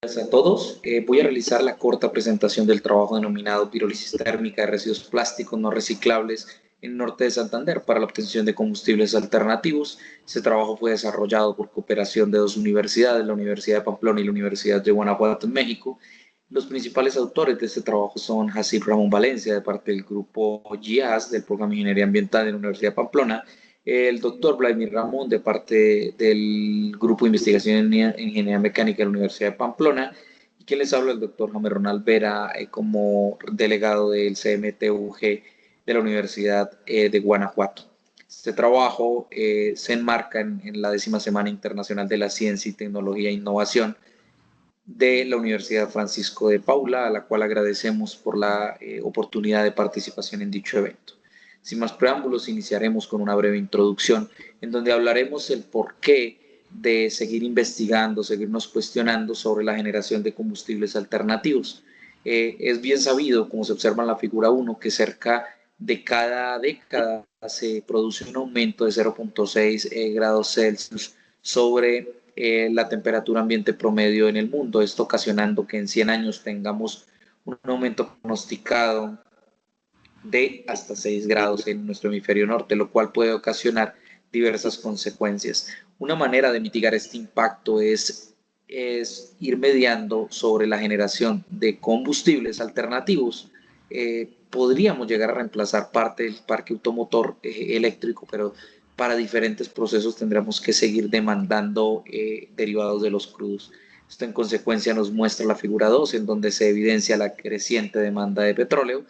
K: Gracias a todos. Voy a realizar la corta presentación del trabajo denominado pirólisis térmica de residuos plásticos no reciclables en el norte de Santander para la obtención de combustibles alternativos. Este trabajo fue desarrollado por cooperación de dos universidades, la Universidad de Pamplona y la Universidad de Guanajuato en México. Los principales autores de este trabajo son Hasib Ramón Valencia, de parte del grupo GIAS, del programa de Ingeniería Ambiental de la Universidad de Pamplona, el doctor Vladimir Ramón, de parte del grupo de investigación en Ingeniería Mecánica de la Universidad de Pamplona, y quien les habla, el doctor Jaime Ronald Vera, como delegado del CMTUG de la Universidad de Guanajuato. Este trabajo se enmarca en la 10ª Semana Internacional de la Ciencia y Tecnología e Innovación de la Universidad Francisco de Paula, a la cual agradecemos por la oportunidad de participación en dicho evento. Sin más preámbulos, iniciaremos con una breve introducción en donde hablaremos el porqué de seguir investigando, seguirnos cuestionando sobre la generación de combustibles alternativos. Es bien sabido, como se observa en la figura 1, que cerca de cada década se produce un aumento de 0.6 grados Celsius sobre la temperatura ambiente promedio en el mundo, esto ocasionando que en 100 años tengamos un aumento pronosticado de hasta 6 grados en nuestro hemisferio norte, lo cual puede ocasionar diversas consecuencias. Una manera de mitigar este impacto es ir mediando sobre la generación de combustibles alternativos. Podríamos llegar a reemplazar parte del parque automotor eléctrico, pero para diferentes procesos tendremos que seguir demandando derivados de los crudos. Esto en consecuencia nos muestra la figura 2, en donde se evidencia la creciente demanda de petróleo,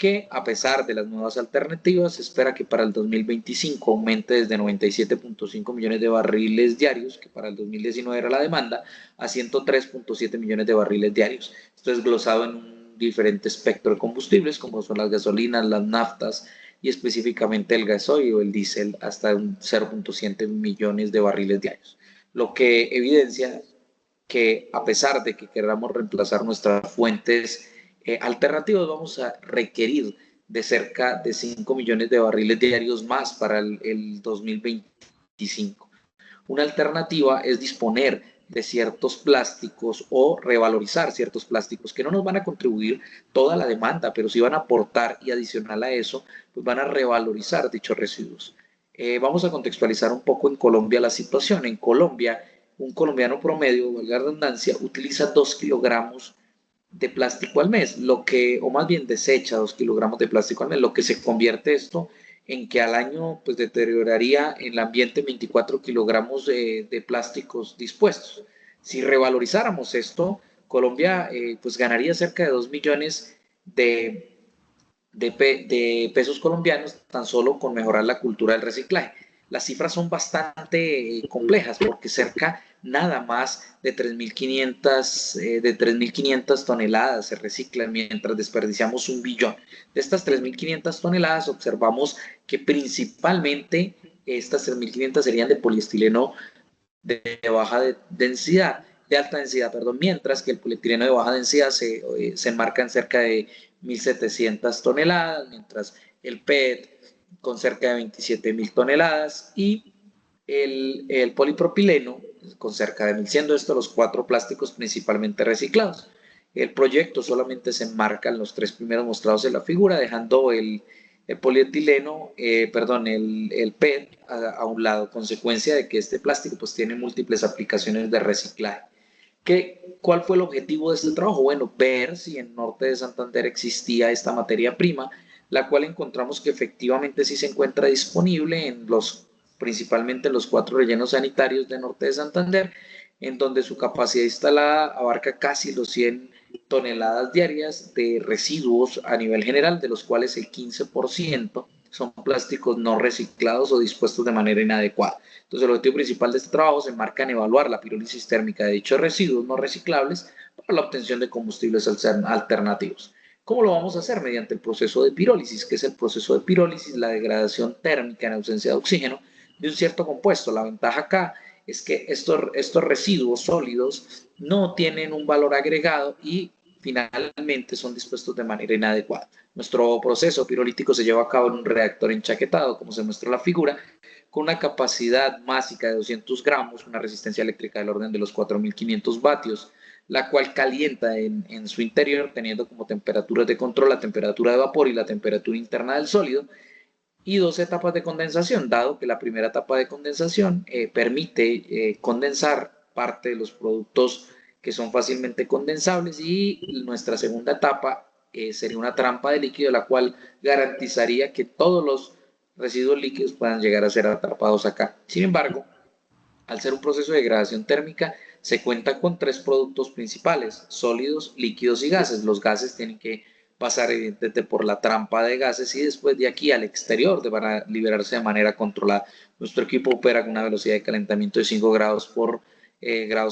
K: que a pesar de las nuevas alternativas, se espera que para el 2025 aumente desde 97.5 millones de barriles diarios, que para el 2019 era la demanda, a 103.7 millones de barriles diarios. Esto es glosado en un diferente espectro de combustibles, como son las gasolinas, las naftas y específicamente el gasoil o el diésel, hasta un 0.7 millones de barriles diarios. Lo que evidencia que a pesar de que queramos reemplazar nuestras fuentes alternativas, vamos a requerir de cerca de 5 millones de barriles diarios más para el 2025. Una alternativa es disponer de ciertos plásticos o revalorizar ciertos plásticos que no nos van a contribuir toda la demanda, pero sí van a aportar, y adicional a eso, pues van a revalorizar dichos residuos. Vamos a contextualizar un poco en Colombia la situación. En Colombia, un colombiano promedio, valga la redundancia, utiliza 2 kilogramos de plástico al mes, o más bien desecha 2 kilogramos de plástico al mes, lo que se convierte esto en que al año pues deterioraría en el ambiente 24 kilogramos de plásticos dispuestos. Si revalorizáramos esto, Colombia pues ganaría cerca de 2 millones de pesos colombianos tan solo con mejorar la cultura del reciclaje. Las cifras son bastante complejas porque cerca nada más de 3.500 toneladas se reciclan, mientras desperdiciamos 1 billón. De estas 3.500 toneladas observamos que principalmente estas 3.500 serían de poliestileno de alta densidad, mientras que el polietileno de baja densidad se enmarca en cerca de 1.700 toneladas, mientras el PET con cerca de 27.000 toneladas y el polipropileno con cerca de 1.000, siendo estos los 4 plásticos principalmente reciclados. El proyecto solamente se enmarca en los 3 primeros mostrados en la figura, dejando el polietileno, el PET a un lado, consecuencia de que este plástico pues tiene múltiples aplicaciones de reciclaje. ¿Cuál fue el objetivo de este trabajo? Bueno, ver si en Norte de Santander existía esta materia prima, la cual encontramos que efectivamente sí se encuentra disponible principalmente en los 4 rellenos sanitarios de Norte de Santander, en donde su capacidad instalada abarca casi los 100 toneladas diarias de residuos a nivel general, de los cuales el 15% son plásticos no reciclados o dispuestos de manera inadecuada. Entonces, el objetivo principal de este trabajo se enmarca en evaluar la pirólisis térmica de dichos residuos no reciclables para la obtención de combustibles alternativos. ¿Cómo lo vamos a hacer? Mediante el proceso de pirólisis. ¿Qué es el proceso de pirólisis? La degradación térmica en ausencia de oxígeno de un cierto compuesto. La ventaja acá es que estos residuos sólidos no tienen un valor agregado y finalmente son dispuestos de manera inadecuada. Nuestro proceso pirolítico se lleva a cabo en un reactor enchaquetado, como se muestra en la figura, con una capacidad másica de 200 gramos, una resistencia eléctrica del orden de los 4.500 vatios, la cual calienta en su interior, teniendo como temperaturas de control la temperatura de vapor y la temperatura interna del sólido, y 2 etapas de condensación, dado que la primera etapa de condensación permite condensar parte de los productos que son fácilmente condensables, y nuestra segunda etapa sería una trampa de líquido, la cual garantizaría que todos los residuos líquidos puedan llegar a ser atrapados acá. Sin embargo, al ser un proceso de degradación térmica, se cuenta con 3 productos principales: sólidos, líquidos y gases. Los gases tienen que pasar evidentemente por la trampa de gases y después de aquí al exterior van a liberarse de manera controlada. Nuestro equipo opera con una velocidad de calentamiento de 5 grados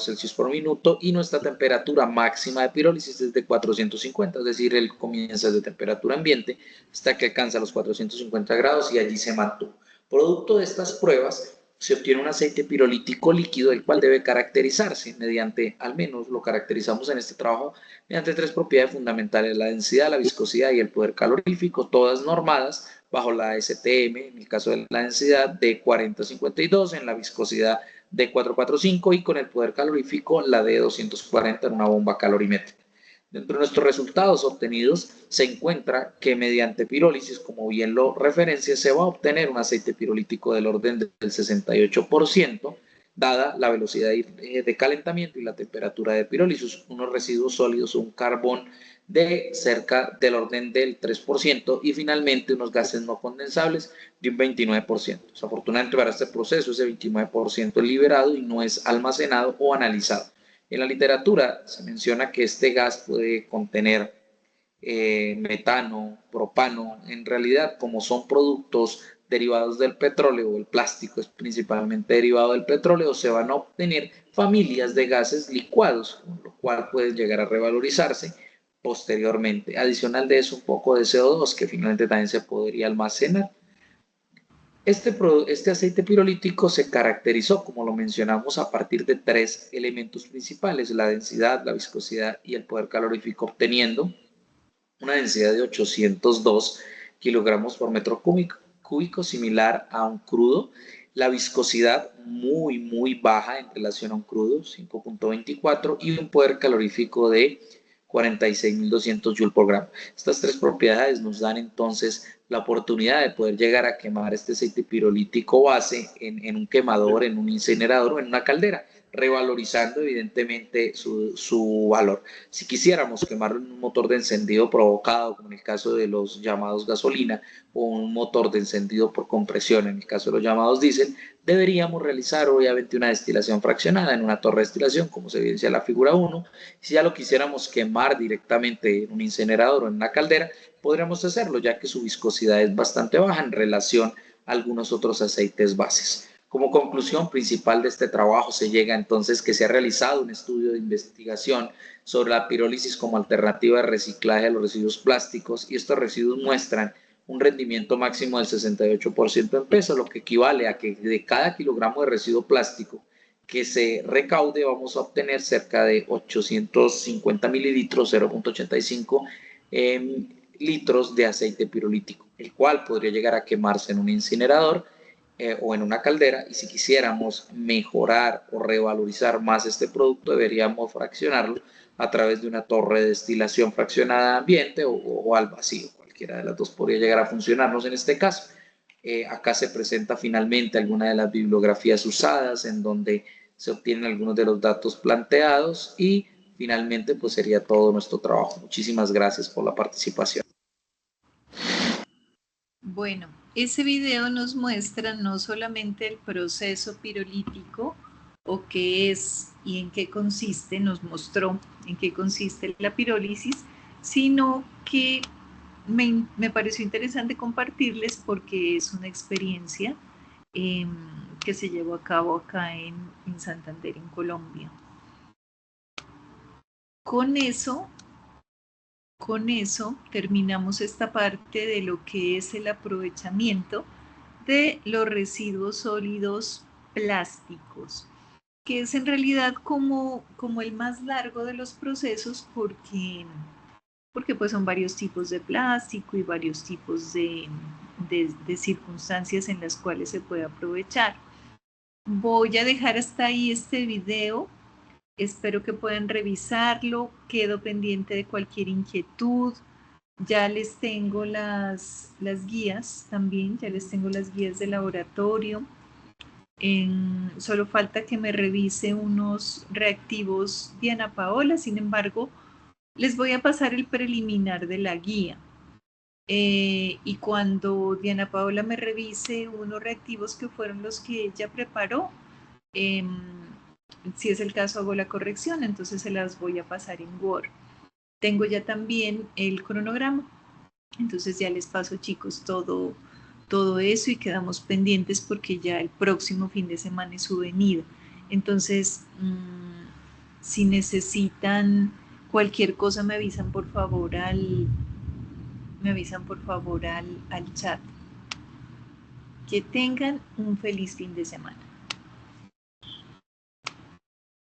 K: Celsius por minuto, y nuestra temperatura máxima de pirólisis es de 450, es decir, él comienza desde temperatura ambiente hasta que alcanza los 450 grados y allí se mantuvo. Producto de estas pruebas se obtiene un aceite pirolítico líquido, el cual debe caracterizarse mediante, al menos lo caracterizamos en este trabajo, mediante 3 propiedades fundamentales: la densidad, la viscosidad y el poder calorífico, todas normadas bajo la STM, en el caso de la densidad de 4052, en la viscosidad de 445 y con el poder calorífico la de 240 en una bomba calorimétrica. Dentro de nuestros resultados obtenidos se encuentra que mediante pirólisis, como bien lo referencia, se va a obtener un aceite pirolítico del orden del 68%, dada la velocidad de calentamiento y la temperatura de pirólisis, unos residuos sólidos o un carbón de cerca del orden del 3% y finalmente unos gases no condensables de un 29%. Afortunadamente para este proceso ese 29% es liberado y no es almacenado o analizado. En la literatura se menciona que este gas puede contener metano, propano. En realidad, como son productos derivados del petróleo, el plástico es principalmente derivado del petróleo, se van a obtener familias de gases licuados, con lo cual pueden llegar a revalorizarse posteriormente. Adicional de eso, un poco de CO2 que finalmente también se podría almacenar. Este aceite pirolítico se caracterizó, como lo mencionamos, a partir de 3 elementos principales: la densidad, la viscosidad y el poder calorífico, obteniendo una densidad de 802 kilogramos por metro cúbico, similar a un crudo. La viscosidad muy baja en relación a un crudo, 5.24, y un poder calorífico de 46.200 Joule por gramo. Estas 3 propiedades nos dan entonces la oportunidad de poder llegar a quemar este aceite pirolítico base en un quemador, en un incinerador o en una caldera, revalorizando evidentemente su valor. Si quisiéramos quemarlo en un motor de encendido provocado, como en el caso de los llamados gasolina, o un motor de encendido por compresión, en el caso de los llamados diésel, deberíamos realizar obviamente una destilación fraccionada en una torre de destilación, como se evidencia en la figura 1. Si ya lo quisiéramos quemar directamente en un incinerador o en una caldera, podríamos hacerlo, ya que su viscosidad es bastante baja en relación a algunos otros aceites bases. Como conclusión principal de este trabajo se llega entonces que se ha realizado un estudio de investigación sobre la pirólisis como alternativa de reciclaje de los residuos plásticos, y estos residuos muestran un rendimiento máximo del 68% en peso, lo que equivale a que de cada kilogramo de residuo plástico que se recaude vamos a obtener cerca de 850 mililitros, 0.85 litros de aceite pirolítico, el cual podría llegar a quemarse en un incinerador o en una caldera. Y si quisiéramos mejorar o revalorizar más este producto, deberíamos fraccionarlo a través de una torre de destilación fraccionada a ambiente o al vacío. Cualquiera de las dos podría llegar a funcionarnos en este caso. Acá se presenta finalmente alguna de las bibliografías usadas en donde se obtienen algunos de los datos planteados, y finalmente pues sería todo nuestro trabajo. Muchísimas gracias por la participación.
A: Bueno, ese video nos muestra no solamente el proceso pirolítico, o qué es y en qué consiste, nos mostró en qué consiste la pirólisis, sino que me pareció interesante compartirles porque es una experiencia que se llevó a cabo acá en Santander, en Colombia. Con eso terminamos esta parte de lo que es el aprovechamiento de los residuos sólidos plásticos, que es en realidad como el más largo de los procesos, porque pues son varios tipos de plástico y varios tipos de circunstancias en las cuales se puede aprovechar. Voy a dejar hasta ahí este video. Espero que puedan revisarlo. Quedo pendiente de cualquier inquietud. Ya les tengo las guías también, ya les tengo las guías de laboratorio. Solo falta que me revise unos reactivos Diana Paola. Sin embargo, les voy a pasar el preliminar de la guía. Y cuando Diana Paola me revise unos reactivos que fueron los que ella preparó, si es el caso hago la corrección, entonces se las voy a pasar en Word. Tengo ya también el cronograma, entonces ya les paso, chicos, todo eso, y quedamos pendientes porque ya el próximo fin de semana es su venida. Entonces, si necesitan cualquier cosa me avisan por favor al chat. Que tengan un feliz fin de semana.